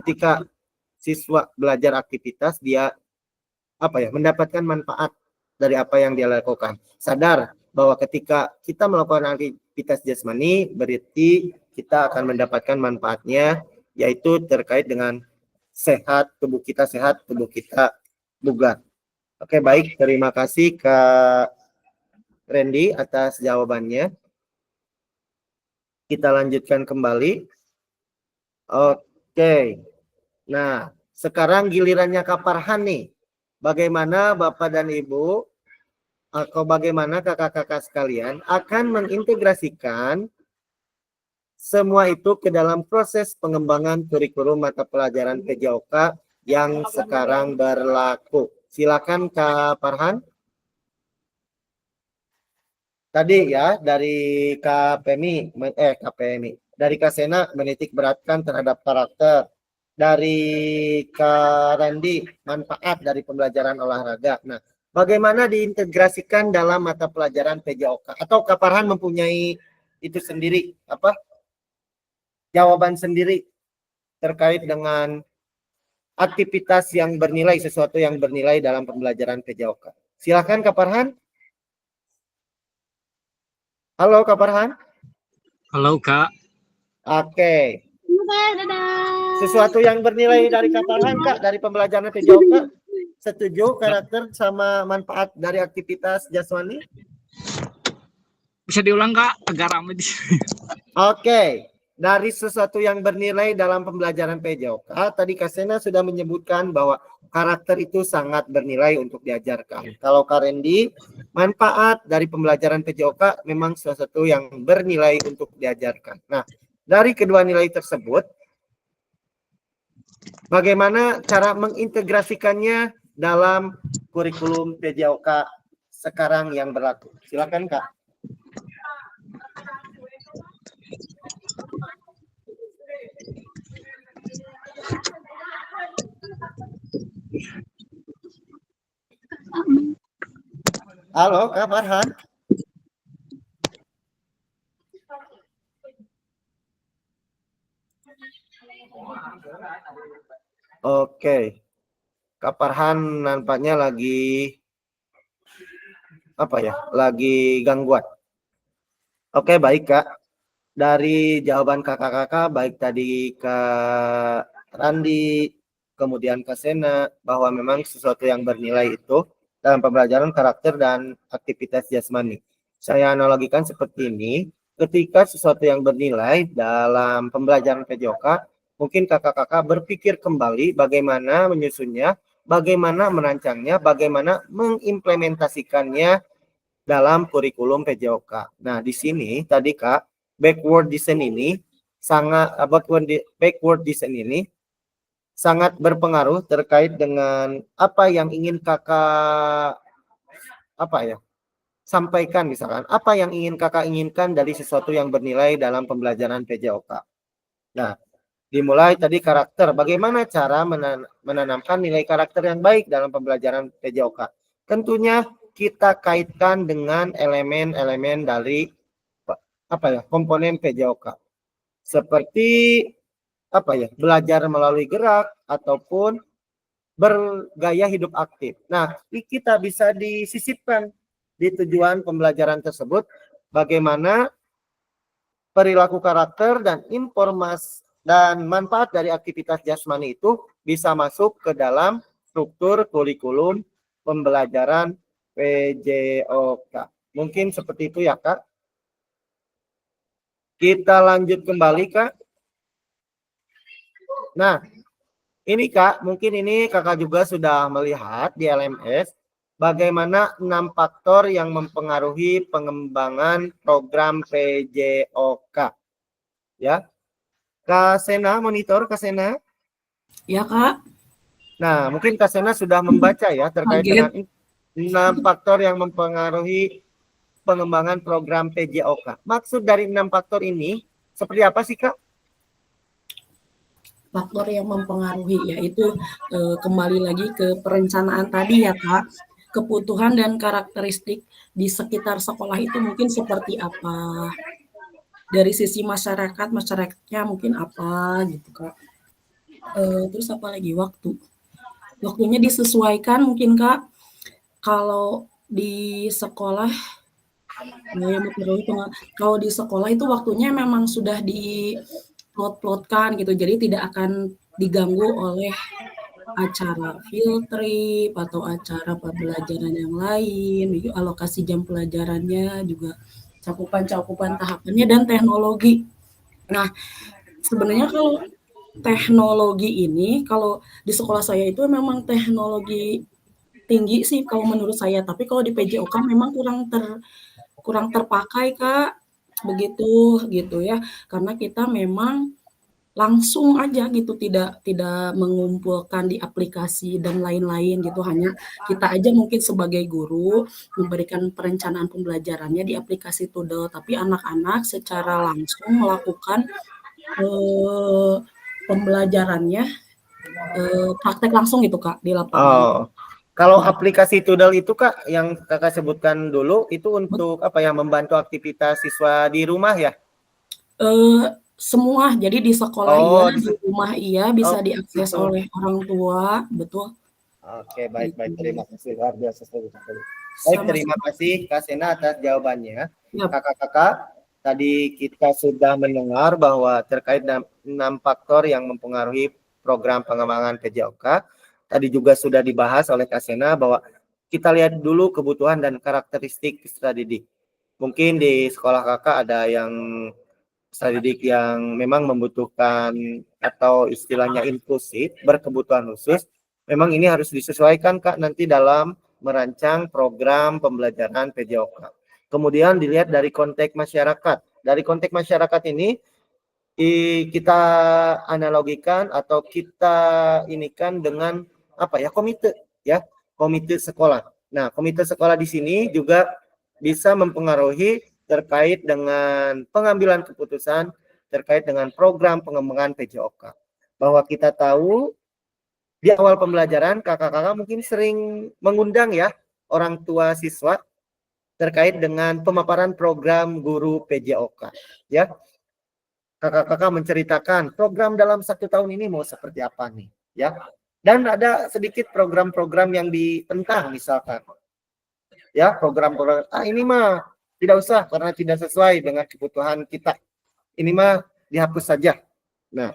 ketika siswa belajar aktivitas, dia mendapatkan manfaat dari apa yang dia lakukan. Sadar bahwa ketika kita melakukan aktivitas jasmani, berarti kita akan mendapatkan manfaatnya, yaitu terkait dengan tubuh kita sehat, tubuh kita bugar. Oke, baik. Terima kasih Kak Randy atas jawabannya. Kita lanjutkan kembali. Oke. Nah, sekarang gilirannya Kak Farhan nih. Bagaimana Bapak dan Ibu atau bagaimana kakak-kakak sekalian akan mengintegrasikan semua itu ke dalam proses pengembangan kurikulum mata pelajaran PJOK yang sekarang berlaku. Silakan Kak Farhan. Tadi ya dari KPMI, dari Kak Sena menitik beratkan terhadap karakter, dari Kak Randi manfaat dari pembelajaran olahraga. Nah, bagaimana diintegrasikan dalam mata pelajaran PJOK? Atau Kak Farhan mempunyai itu sendiri jawaban sendiri terkait dengan aktivitas yang bernilai, sesuatu yang bernilai dalam pembelajaran PJOK? Silakan Kak Farhan. Halo Kak Farhan. Halo Kak. Oke. Dadah. Sesuatu yang bernilai dari Kak Farhan, Kak, dari pembelajaran PJOK. Setuju karakter sama manfaat dari aktivitas jasmani? Bisa diulang Kak, agak ramai di sini. Oke. Dari sesuatu yang bernilai dalam pembelajaran PJOK, tadi Kak Sena sudah menyebutkan bahwa karakter itu sangat bernilai untuk diajarkan. Kalau Kak Randy, manfaat dari pembelajaran PJOK memang sesuatu yang bernilai untuk diajarkan. Nah, dari kedua nilai tersebut, bagaimana cara mengintegrasikannya dalam kurikulum PJOK sekarang yang berlaku? Silakan Kak. Halo Kak Farhan. Oke. Kak Farhan nampaknya lagi lagi gangguan. Oke, baik Kak. Dari jawaban kakak-kakak baik tadi Kak Randi, kemudian Kak Sena, bahwa memang sesuatu yang bernilai itu dalam pembelajaran karakter dan aktivitas jasmani. Saya analogikan seperti ini, ketika sesuatu yang bernilai dalam pembelajaran PJOK, mungkin kakak-kakak berpikir kembali bagaimana menyusunnya, bagaimana merancangnya, bagaimana mengimplementasikannya dalam kurikulum PJOK. Nah, di sini tadi Kak, backward design ini sangat berpengaruh terkait dengan apa yang ingin kakak sampaikan, misalkan apa yang ingin kakak inginkan dari sesuatu yang bernilai dalam pembelajaran PJOK. Nah, dimulai tadi karakter, bagaimana cara menanamkan nilai karakter yang baik dalam pembelajaran PJOK. Tentunya kita kaitkan dengan elemen-elemen dari komponen PJOK, seperti belajar melalui gerak ataupun bergaya hidup aktif. Nah, kita bisa disisipkan di tujuan pembelajaran tersebut bagaimana perilaku karakter dan informasi dan manfaat dari aktivitas jasmani itu bisa masuk ke dalam struktur kurikulum pembelajaran PJOK. Mungkin seperti itu ya Kak. Kita lanjut kembali Kak. Nah, ini Kak, mungkin ini Kakak juga sudah melihat di LMS bagaimana 6 faktor yang mempengaruhi pengembangan program PJOK. Ya. Kak Sena, monitor Kak Sena. Ya Kak. Nah, mungkin Kak Sena sudah membaca ya terkait dengan 6 faktor yang mempengaruhi pengembangan program PJOK. Maksud dari 6 faktor ini seperti apa sih Kak? Faktor yang mempengaruhi yaitu kembali lagi ke perencanaan tadi ya Kak. Kebutuhan dan karakteristik di sekitar sekolah itu mungkin seperti apa. Dari sisi masyarakatnya mungkin apa gitu Kak. Terus apa lagi, waktunya disesuaikan mungkin Kak. Kalau di sekolah kalau di sekolah itu waktunya memang sudah diplot-plotkan gitu, jadi tidak akan diganggu oleh acara field trip atau acara pembelajaran yang lain, alokasi jam pelajarannya juga, cakupan tahapannya dan teknologi. Nah, sebenarnya kalau teknologi ini, kalau di sekolah saya itu memang teknologi tinggi sih kalau menurut saya, tapi kalau di PJOK memang kurang terpakai Kak, begitu gitu ya. Karena kita memang langsung aja gitu, tidak mengumpulkan di aplikasi dan lain-lain gitu, hanya kita aja mungkin sebagai guru memberikan perencanaan pembelajarannya di aplikasi Toodle, tapi anak-anak secara langsung melakukan pembelajarannya praktek langsung gitu Kak di lapangan. Kalau aplikasi Toodle itu Kak yang Kakak sebutkan dulu itu untuk membantu aktivitas siswa di rumah ya? Semua, jadi di sekolah di rumah bisa diakses gitu. oleh orang tua, betul. Oke, baik, terima kasih, luar biasa sekali. Baik, terima kasih Kak Sena atas jawabannya. Kakak-kakak, tadi kita sudah mendengar bahwa terkait 6 faktor yang mempengaruhi program pengembangan PJOK. Tadi juga sudah dibahas oleh Kak Sena bahwa kita lihat dulu kebutuhan dan karakteristik peserta didik. Mungkin di sekolah kakak ada yang peserta didik yang memang membutuhkan atau istilahnya inklusif, berkebutuhan khusus. Memang ini harus disesuaikan Kak nanti dalam merancang program pembelajaran PJOK. Kemudian dilihat dari konteks masyarakat. Dari konteks masyarakat ini kita analogikan atau kita inikan dengan apa ya, komite sekolah. Nah, komite sekolah di sini juga bisa mempengaruhi terkait dengan pengambilan keputusan terkait dengan program pengembangan PJOK. Bahwa kita tahu di awal pembelajaran kakak-kakak mungkin sering mengundang ya orang tua siswa terkait dengan pemaparan program guru PJOK. Ya, kakak-kakak menceritakan program dalam 1 tahun ini mau seperti apa nih, ya. Dan ada sedikit program-program yang ditentang misalkan. Ya, program-program ini mah tidak usah karena tidak sesuai dengan kebutuhan kita. Ini mah dihapus saja. Nah,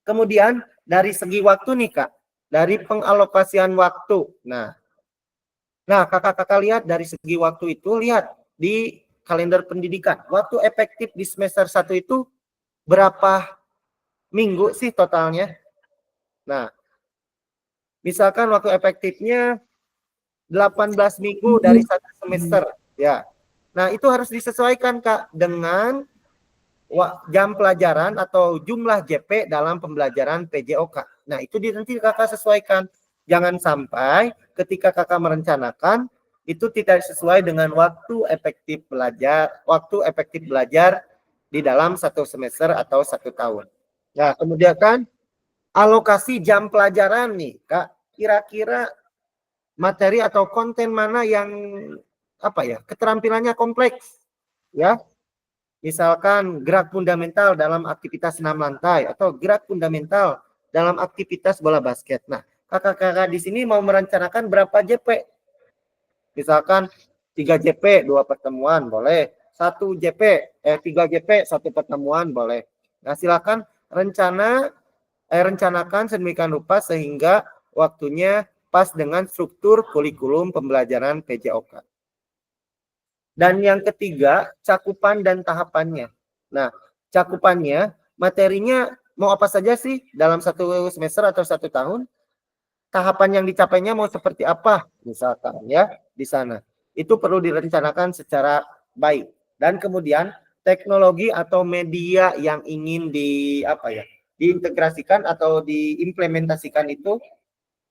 kemudian dari segi waktu nih Kak, dari pengalokasian waktu. Nah, kakak-kakak lihat dari segi waktu itu, lihat di kalender pendidikan. Waktu efektif di semester 1 itu berapa minggu sih totalnya? Nah, misalkan waktu efektifnya 18 minggu dari 1 semester, ya. Nah, itu harus disesuaikan Kak dengan jam pelajaran atau jumlah JP dalam pembelajaran PJOK. Nah, itu nanti kakak sesuaikan. Jangan sampai ketika kakak merencanakan itu tidak sesuai dengan waktu efektif belajar di dalam 1 semester atau 1 tahun. Nah, kemudian kan alokasi jam pelajaran nih, Kak. Kira-kira materi atau konten mana yang keterampilannya kompleks, ya. Misalkan gerak fundamental dalam aktivitas 6 lantai atau gerak fundamental dalam aktivitas bola basket. Nah, kakak-kakak di sini mau merencanakan berapa JP? Misalkan 3 JP 2 pertemuan boleh, 3 JP 1 pertemuan boleh. Nah, silakan rencanakan sedemikian rupa sehingga waktunya pas dengan struktur kurikulum pembelajaran PJOK. Dan yang ketiga, cakupan dan tahapannya. Nah, cakupannya, materinya mau apa saja sih dalam 1 semester atau 1 tahun? Tahapan yang dicapainya mau seperti apa? Misalkan ya, di sana. Itu perlu direncanakan secara baik. Dan kemudian teknologi atau media yang ingin diintegrasikan atau diimplementasikan itu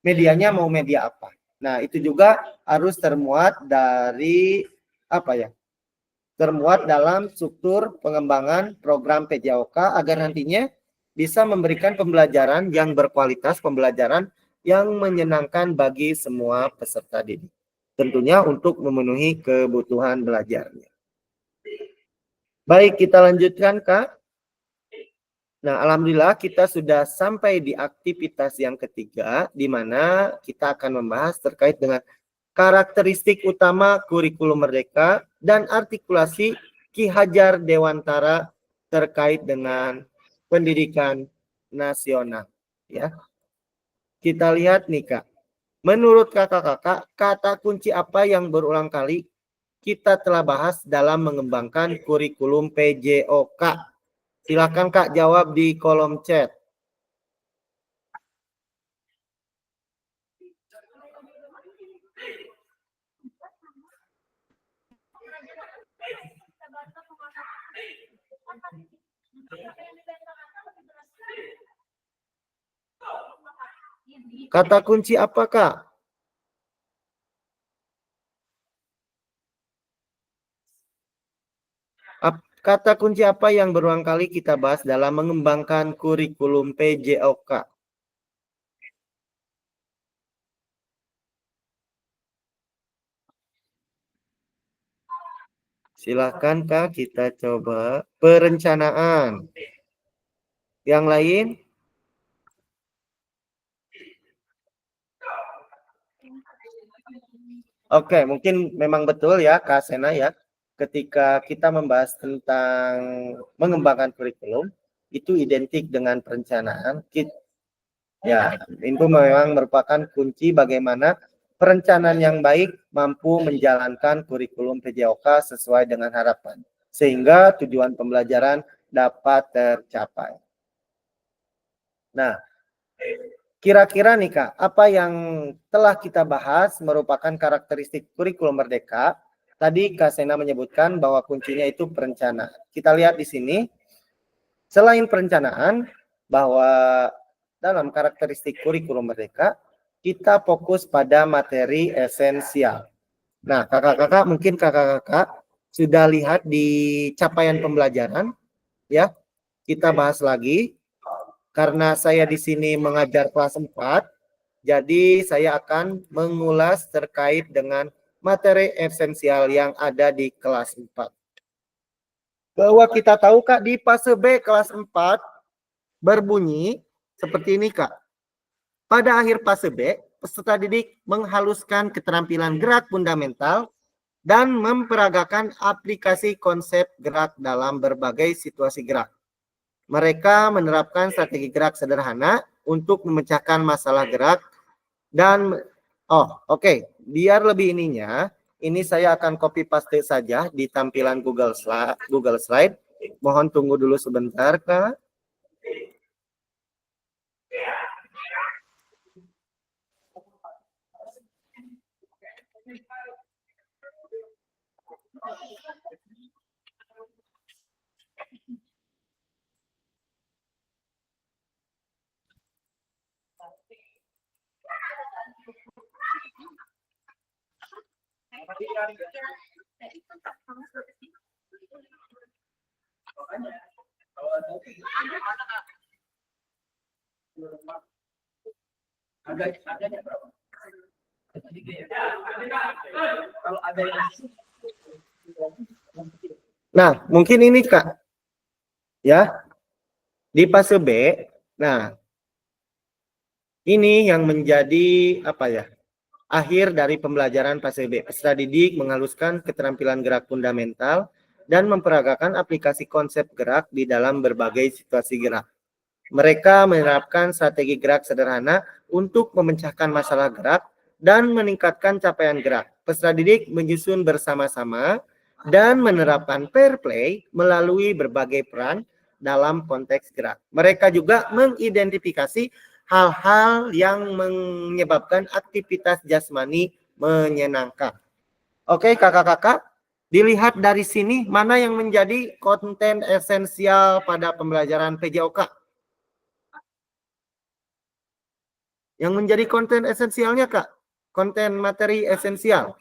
medianya mau media apa. Nah, itu juga harus termuat dalam struktur pengembangan program PJOK agar nantinya bisa memberikan pembelajaran yang berkualitas, pembelajaran yang menyenangkan bagi semua peserta didik. Tentunya untuk memenuhi kebutuhan belajarnya. Baik, kita lanjutkan Kak. Nah, alhamdulillah kita sudah sampai di aktivitas yang ketiga, di mana kita akan membahas terkait dengan karakteristik utama kurikulum merdeka dan artikulasi Ki Hajar Dewantara terkait dengan pendidikan nasional. Ya, kita lihat nih Kak. Menurut kakak-kakak, kata kunci apa yang berulang kali kita telah bahas dalam mengembangkan kurikulum PJOK? Silakan Kak jawab di kolom chat. Kata kunci apa Kak? Kata kunci apa yang berulang kali kita bahas dalam mengembangkan kurikulum PJOK? Silakan Kak, kita coba perencanaan. Yang lain? Oke, mungkin memang betul ya Kak Sena ya. ketika kita membahas tentang mengembangkan kurikulum, itu identik dengan perencanaan. Ya, itu memang merupakan kunci bagaimana perencanaan yang baik mampu menjalankan kurikulum PJOK sesuai dengan harapan, sehingga tujuan pembelajaran dapat tercapai. Nah, kira-kira nih Kak, apa yang telah kita bahas merupakan karakteristik kurikulum merdeka. Tadi Kak Sena menyebutkan bahwa kuncinya itu perencanaan. Kita lihat di sini, selain perencanaan, bahwa dalam karakteristik kurikulum merdeka, kita fokus pada materi esensial. Nah, kakak-kakak, mungkin kakak-kakak sudah lihat di capaian pembelajaran, ya. Kita bahas lagi, karena saya di sini mengajar kelas 4, jadi saya akan mengulas terkait dengan materi esensial yang ada di kelas 4. Bahwa kita tahu Kak, di fase B kelas 4 berbunyi seperti ini Kak. Pada akhir fase B, peserta didik menghaluskan keterampilan gerak fundamental dan memperagakan aplikasi konsep gerak dalam berbagai situasi gerak. Mereka menerapkan strategi gerak sederhana untuk memecahkan masalah gerak dan biar lebih ininya, ini saya akan copy paste saja di tampilan Google Slide. Mohon tunggu dulu sebentar, Kak. Nah, mungkin ini Kak, ya, di fase B. Nah, ini yang menjadi akhir dari pembelajaran fase B. Peserta didik menghaluskan keterampilan gerak fundamental dan memperagakan aplikasi konsep gerak di dalam berbagai situasi gerak. Mereka menerapkan strategi gerak sederhana untuk memecahkan masalah gerak dan meningkatkan capaian gerak. Peserta didik menyusun bersama-sama dan menerapkan fair play melalui berbagai peran dalam konteks gerak. Mereka juga mengidentifikasi hal-hal yang menyebabkan aktivitas jasmani menyenangkan. Oke, kakak-kakak, dilihat dari sini mana yang menjadi konten esensial pada pembelajaran PJOK? Yang menjadi konten esensialnya, Kak? Konten materi esensial.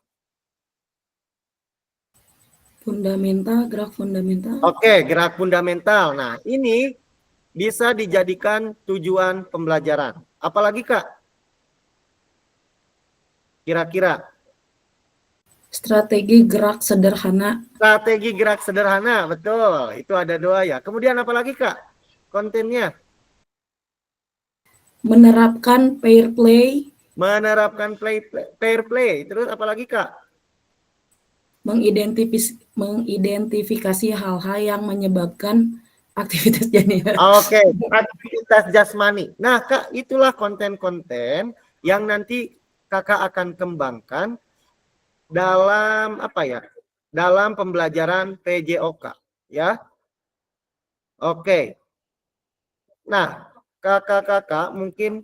Fundamental, gerak fundamental. Oke, gerak fundamental. Nah, ini bisa dijadikan tujuan pembelajaran. Apalagi, Kak? Kira-kira. Strategi gerak sederhana. Strategi gerak sederhana, betul. Itu ada 2 ya. Kemudian apalagi, Kak? Kontennya. Menerapkan fair play. Menerapkan fair play. Terus apalagi, Kak? Mengidentifikasi hal-hal yang menyebabkan aktivitas jasmani. Oke, aktivitas jasmani. Nah, Kak, itulah konten-konten yang nanti Kakak akan kembangkan dalam dalam pembelajaran PJOK, ya. Oke. Nah, kakak-kakak mungkin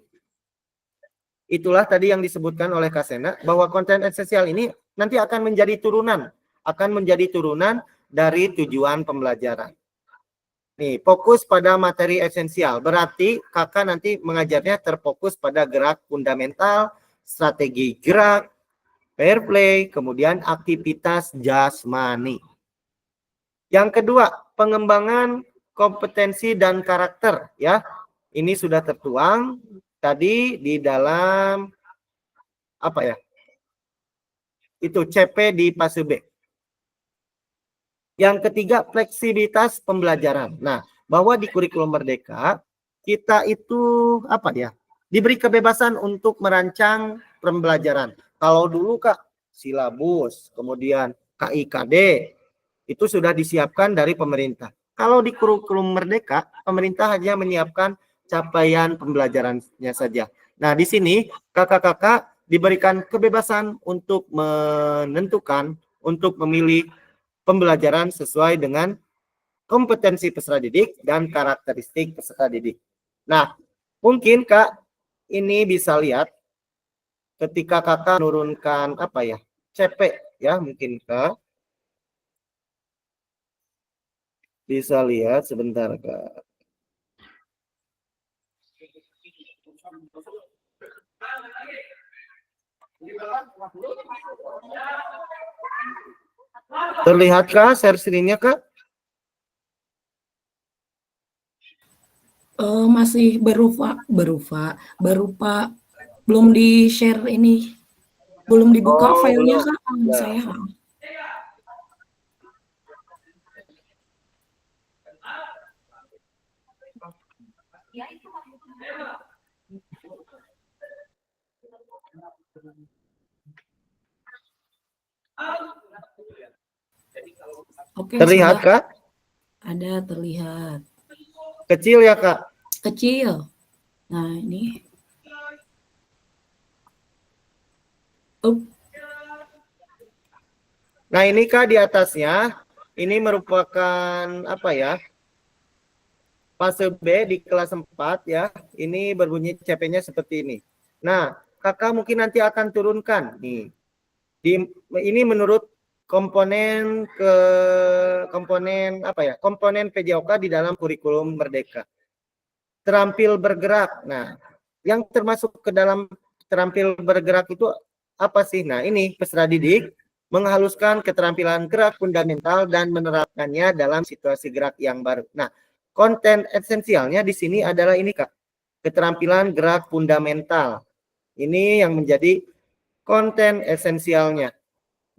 itulah tadi yang disebutkan oleh Kak Sena, bahwa konten esensial ini nanti akan menjadi turunan dari tujuan pembelajaran. Nih, fokus pada materi esensial. Berarti kakak nanti mengajarnya terfokus pada gerak fundamental, strategi gerak, fair play, kemudian aktivitas jasmani. Yang kedua, pengembangan kompetensi dan karakter, ya. Ini sudah tertuang tadi di dalam itu CP di fase B. Yang ketiga, fleksibilitas pembelajaran. Nah, bahwa di kurikulum merdeka kita itu diberi kebebasan untuk merancang pembelajaran. Kalau dulu Kak, silabus, kemudian KIKD, Itu sudah disiapkan dari pemerintah. Kalau di kurikulum Merdeka, pemerintah hanya menyiapkan capaian pembelajarannya saja. Nah, di sini kakak-kakak diberikan kebebasan untuk menentukan, untuk memilih pembelajaran sesuai dengan kompetensi peserta didik dan karakteristik peserta didik. Nah, mungkin Kak ini bisa lihat ketika kakak menurunkan apa ya, CP ya, mungkin Kak bisa lihat sebentar Kak. Terlihatkah share screen-nya Kak? Masih berupa belum di share ini, belum dibuka Oh, filenya belum. Kak, Ya. saya. Oke, Terlihat sudah Kak? ada, terlihat. Kecil ya Kak? Kecil. Nah, ini. Nah, ini Kak di atasnya, ini merupakan apa ya? Fase B di kelas 4 ya. Ini berbunyi CP-nya seperti ini. Nah, Kakak mungkin nanti akan turunkan nih. Ini menurut komponen apa ya? Komponen PJOK di dalam kurikulum Merdeka. Terampil bergerak. Nah, yang termasuk ke dalam terampil bergerak itu apa sih? Nah, ini peserta didik menghaluskan keterampilan gerak fundamental dan menerapkannya dalam situasi gerak yang baru. Nah, konten esensialnya di sini adalah ini Kak, keterampilan gerak fundamental. Ini yang menjadi konten esensialnya.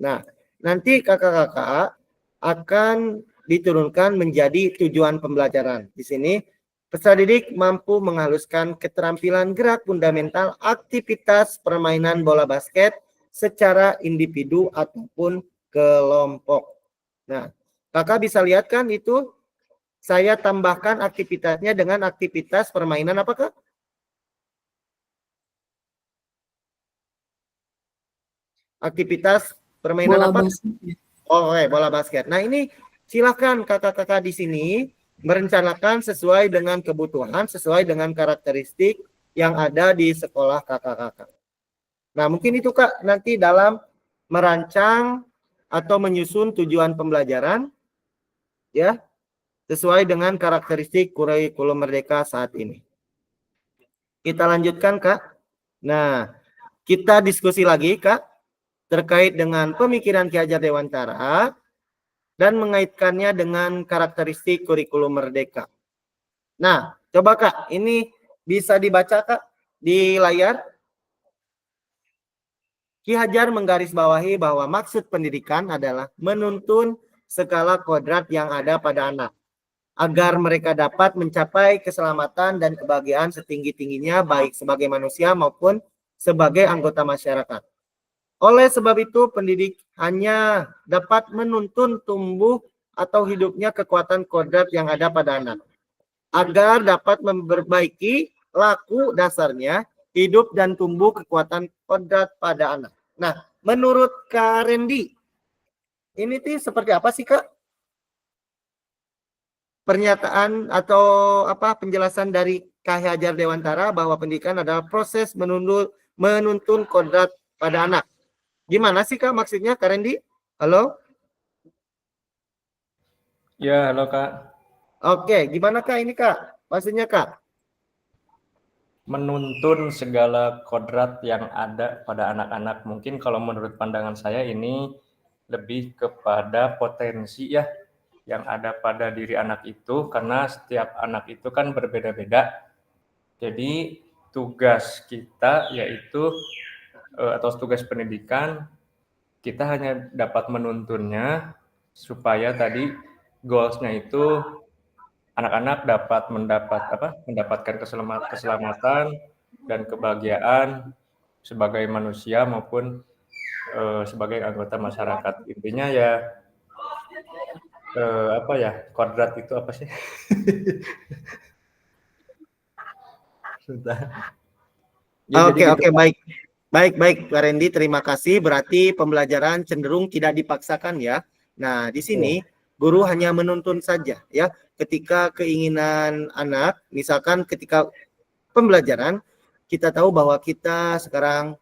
Nah, nanti kakak-kakak akan diturunkan menjadi tujuan pembelajaran. Di sini peserta didik mampu menghaluskan keterampilan gerak fundamental aktivitas permainan bola basket secara individu ataupun kelompok. Nah, kakak bisa lihat kan itu saya tambahkan aktivitasnya dengan aktivitas permainan apakah? Aktivitas permainan Bola apa? basket. Oh, bola basket. Nah, ini silakan kakak-kakak di sini merencanakan sesuai dengan kebutuhan, sesuai dengan karakteristik yang ada di sekolah kakak-kakak. Nah, mungkin itu Kak nanti dalam merancang atau menyusun tujuan pembelajaran ya, sesuai dengan karakteristik kurikulum Merdeka saat ini. Kita lanjutkan Kak. Nah, kita diskusi lagi Kak terkait dengan pemikiran Ki Hajar Dewantara dan mengaitkannya dengan karakteristik kurikulum Merdeka. Nah, coba Kak, ini bisa dibaca Kak di layar. Ki Hajar menggarisbawahi bahwa maksud pendidikan adalah menuntun segala kodrat yang ada pada anak, agar mereka dapat mencapai keselamatan dan kebahagiaan setinggi-tingginya baik sebagai manusia maupun sebagai anggota masyarakat. Oleh sebab itu, pendidik hanya dapat menuntun tumbuh atau hidupnya kekuatan kodrat yang ada pada anak, agar dapat memperbaiki laku dasarnya, hidup dan tumbuh kekuatan kodrat pada anak. Nah, menurut Kak Rendi, ini tuh seperti apa sih Kak? Pernyataan atau apa penjelasan dari Ki Hajar Dewantara bahwa pendidikan adalah proses menuntun kodrat pada anak. Gimana sih Kak maksudnya Kak Rendi? Halo? Ya, halo Kak. Oke, gimana Kak ini Kak? Maksudnya Kak? Menuntun segala kodrat yang ada pada anak-anak. Mungkin kalau menurut pandangan saya ini lebih kepada potensi ya yang ada pada diri anak itu, karena setiap anak itu kan berbeda-beda. Jadi tugas kita yaitu atau tugas pendidikan, kita hanya dapat menuntunnya supaya tadi goals-nya itu anak-anak dapat mendapatkan keselamatan dan kebahagiaan sebagai manusia maupun sebagai anggota masyarakat. Intinya ya Apa ya, kuadrat itu apa sih? Sudah. Ya, jadi gitu. Oke, baik. Baik, Pak Randy, terima kasih. Berarti pembelajaran cenderung tidak dipaksakan ya. Nah, di sini guru hanya menuntun saja ya. Ketika keinginan anak, misalkan ketika pembelajaran, kita tahu bahwa kita sekarang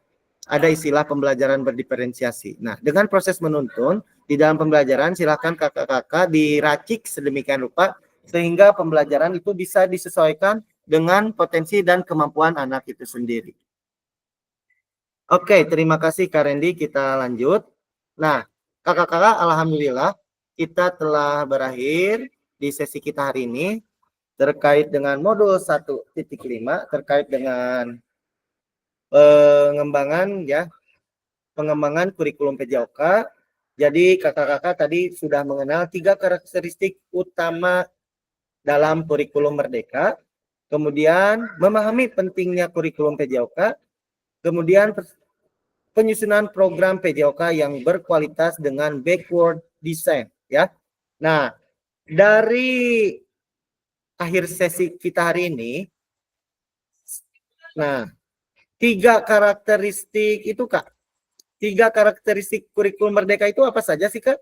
ada istilah pembelajaran berdiferensiasi. Nah, dengan proses menuntun, di dalam pembelajaran silakan kakak-kakak diracik sedemikian rupa sehingga pembelajaran itu bisa disesuaikan dengan potensi dan kemampuan anak itu sendiri. Oke, terima kasih Kak Randy. Kita lanjut. Nah, kakak-kakak, alhamdulillah kita telah berakhir di sesi kita hari ini terkait dengan modul 1.5 terkait dengan pengembangan kurikulum PJOK. Jadi kakak-kakak tadi sudah mengenal 3 karakteristik utama dalam kurikulum Merdeka, kemudian memahami pentingnya kurikulum PJOK, kemudian penyusunan program PJOK yang berkualitas dengan backward design ya. Nah, dari akhir sesi kita hari ini, nah 3 karakteristik itu Kak, 3 karakteristik kurikulum Merdeka itu apa saja sih Kak?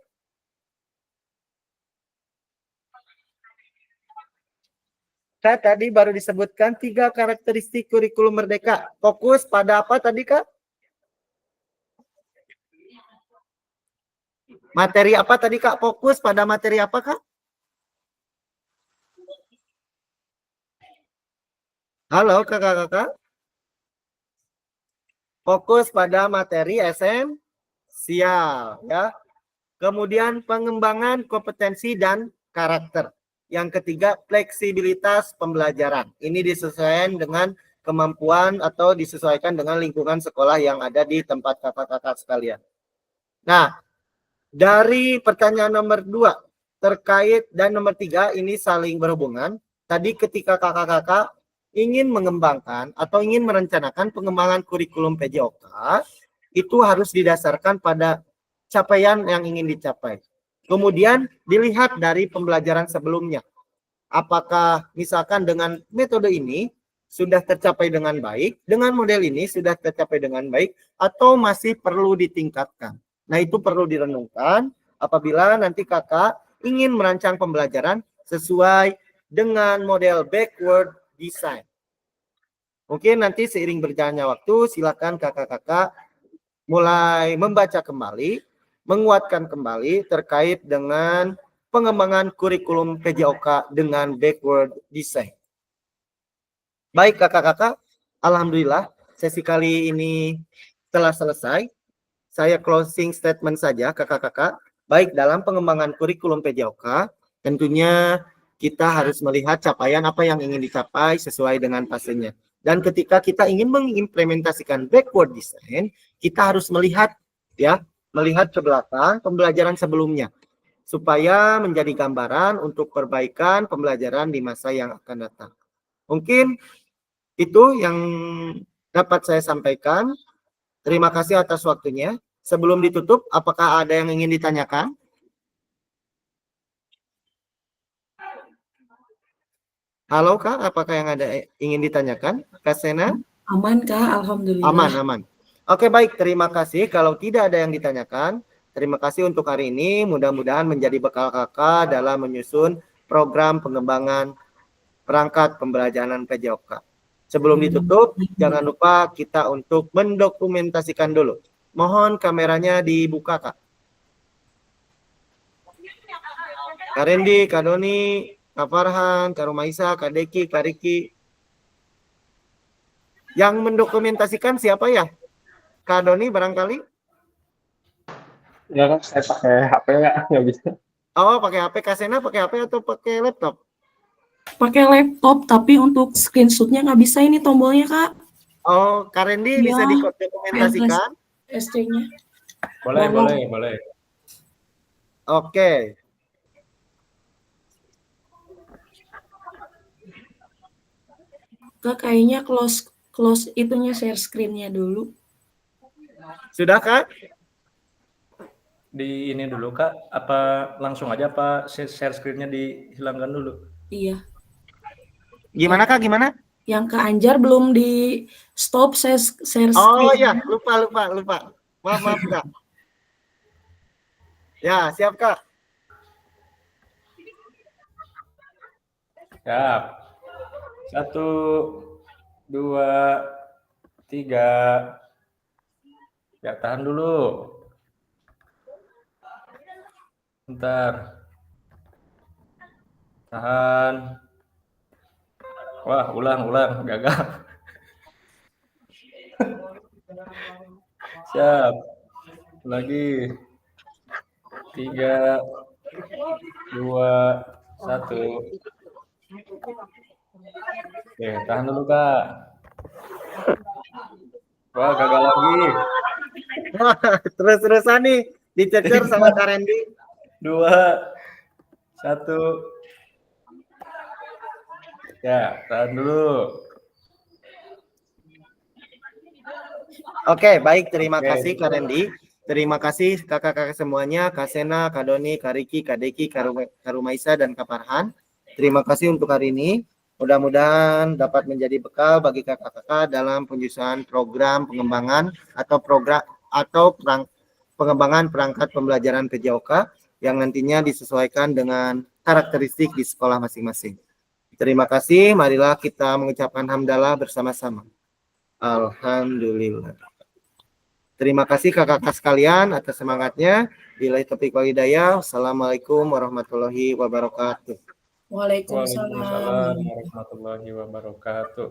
Kak tadi baru disebutkan 3 karakteristik kurikulum Merdeka. Fokus pada apa tadi Kak? Materi apa tadi Kak? Fokus pada materi apa Kak? Halo kakak-kakak. Fokus pada materi esensial ya. Kemudian pengembangan kompetensi dan karakter. Yang ketiga, fleksibilitas pembelajaran. Ini disesuaikan dengan kemampuan atau disesuaikan dengan lingkungan sekolah yang ada di tempat kakak-kakak sekalian. Nah, dari pertanyaan nomor 2 terkait dan nomor 3 ini saling berhubungan. Tadi ketika kakak-kakak ingin mengembangkan atau ingin merencanakan pengembangan kurikulum PJOK, itu harus didasarkan pada capaian yang ingin dicapai. Kemudian dilihat dari pembelajaran sebelumnya. Apakah misalkan dengan metode ini sudah tercapai dengan baik, dengan model ini sudah tercapai dengan baik, atau masih perlu ditingkatkan. Nah, itu perlu direnungkan apabila nanti kakak ingin merancang pembelajaran sesuai dengan model backward design. Mungkin nanti seiring berjalannya waktu, silakan kakak-kakak mulai membaca kembali, menguatkan kembali terkait dengan pengembangan kurikulum PJOK dengan backward design. Baik kakak-kakak, alhamdulillah sesi kali ini telah selesai. Saya closing statement saja kakak-kakak. Baik dalam pengembangan kurikulum PJOK, tentunya kita harus melihat capaian apa yang ingin dicapai sesuai dengan fasenya. Dan ketika kita ingin mengimplementasikan backward design, kita harus melihat ke belakang pembelajaran sebelumnya supaya menjadi gambaran untuk perbaikan pembelajaran di masa yang akan datang. Mungkin itu yang dapat saya sampaikan. Terima kasih atas waktunya. Sebelum ditutup, apakah ada yang ingin ditanyakan? Halo Kak, apakah yang ada ingin ditanyakan? Kak Sena? Aman Kak, alhamdulillah. Aman. Oke, baik. Terima kasih. Kalau tidak ada yang ditanyakan, terima kasih untuk hari ini. Mudah-mudahan menjadi bekal kakak dalam menyusun program pengembangan perangkat pembelajaran PJOK. Sebelum ditutup, jangan lupa kita untuk mendokumentasikan dulu. Mohon kameranya dibuka, Kak. Kak Rendi, Kak Doni, Kak Farhan, Kak Rumaisa, Kak Deki, Kak Riki. Yang mendokumentasikan siapa ya? Kak Doni barangkali? Ya kan saya pakai HP nggak bisa. Oh, pakai HP. Kak Sena pakai HP atau pakai laptop? Pakai laptop, tapi untuk screenshotnya nggak bisa ini tombolnya Kak. Oh, Kak Rendi bisa didokumentasikan? SC-nya. Boleh. Oke. Kak, kayaknya close itunya share screen-nya dulu. Sudah, Kak? di ini dulu Kak? Apa langsung aja apa share screen-nya dihilangkan dulu? Iya. Gimana Kak, gimana? Yang ke Anjar belum di stop share Oh screen. ya, lupa. Maaf Kak. Ya, siap Kak. Siap. 1, 2, 3. Ya, tahan dulu. Bentar. Tahan. Wah, ulang, gagal. Siap. Lagi. 3, 2, 1. Oke, tahan dulu Kak. Wah, gagal lagi. Wah, terus-terusan nih dicecer sama Kak Randy. 2, 1. Ya, tahan dulu. Oke, baik. Terima Oke. kasih Kak Randy. Terima kasih kakak-kakak semuanya, Kak Sena, Kak Doni, Kak Riki, Kak Deki, Kak Rumaisa, dan Kak Farhan. Terima kasih untuk hari ini. Mudah-mudahan dapat menjadi bekal bagi kakak-kakak dalam penyusunan program pengembangan atau pengembangan perangkat pembelajaran PJOK yang nantinya disesuaikan dengan karakteristik di sekolah masing-masing. Terima kasih. Marilah kita mengucapkan hamdalah bersama-sama. Alhamdulillah. Terima kasih kakak-kakak sekalian atas semangatnya. Billahi taufiq wal hidayah. Wassalamualaikum warahmatullahi wabarakatuh. Waalaikumsalam warahmatullahi wabarakatuh.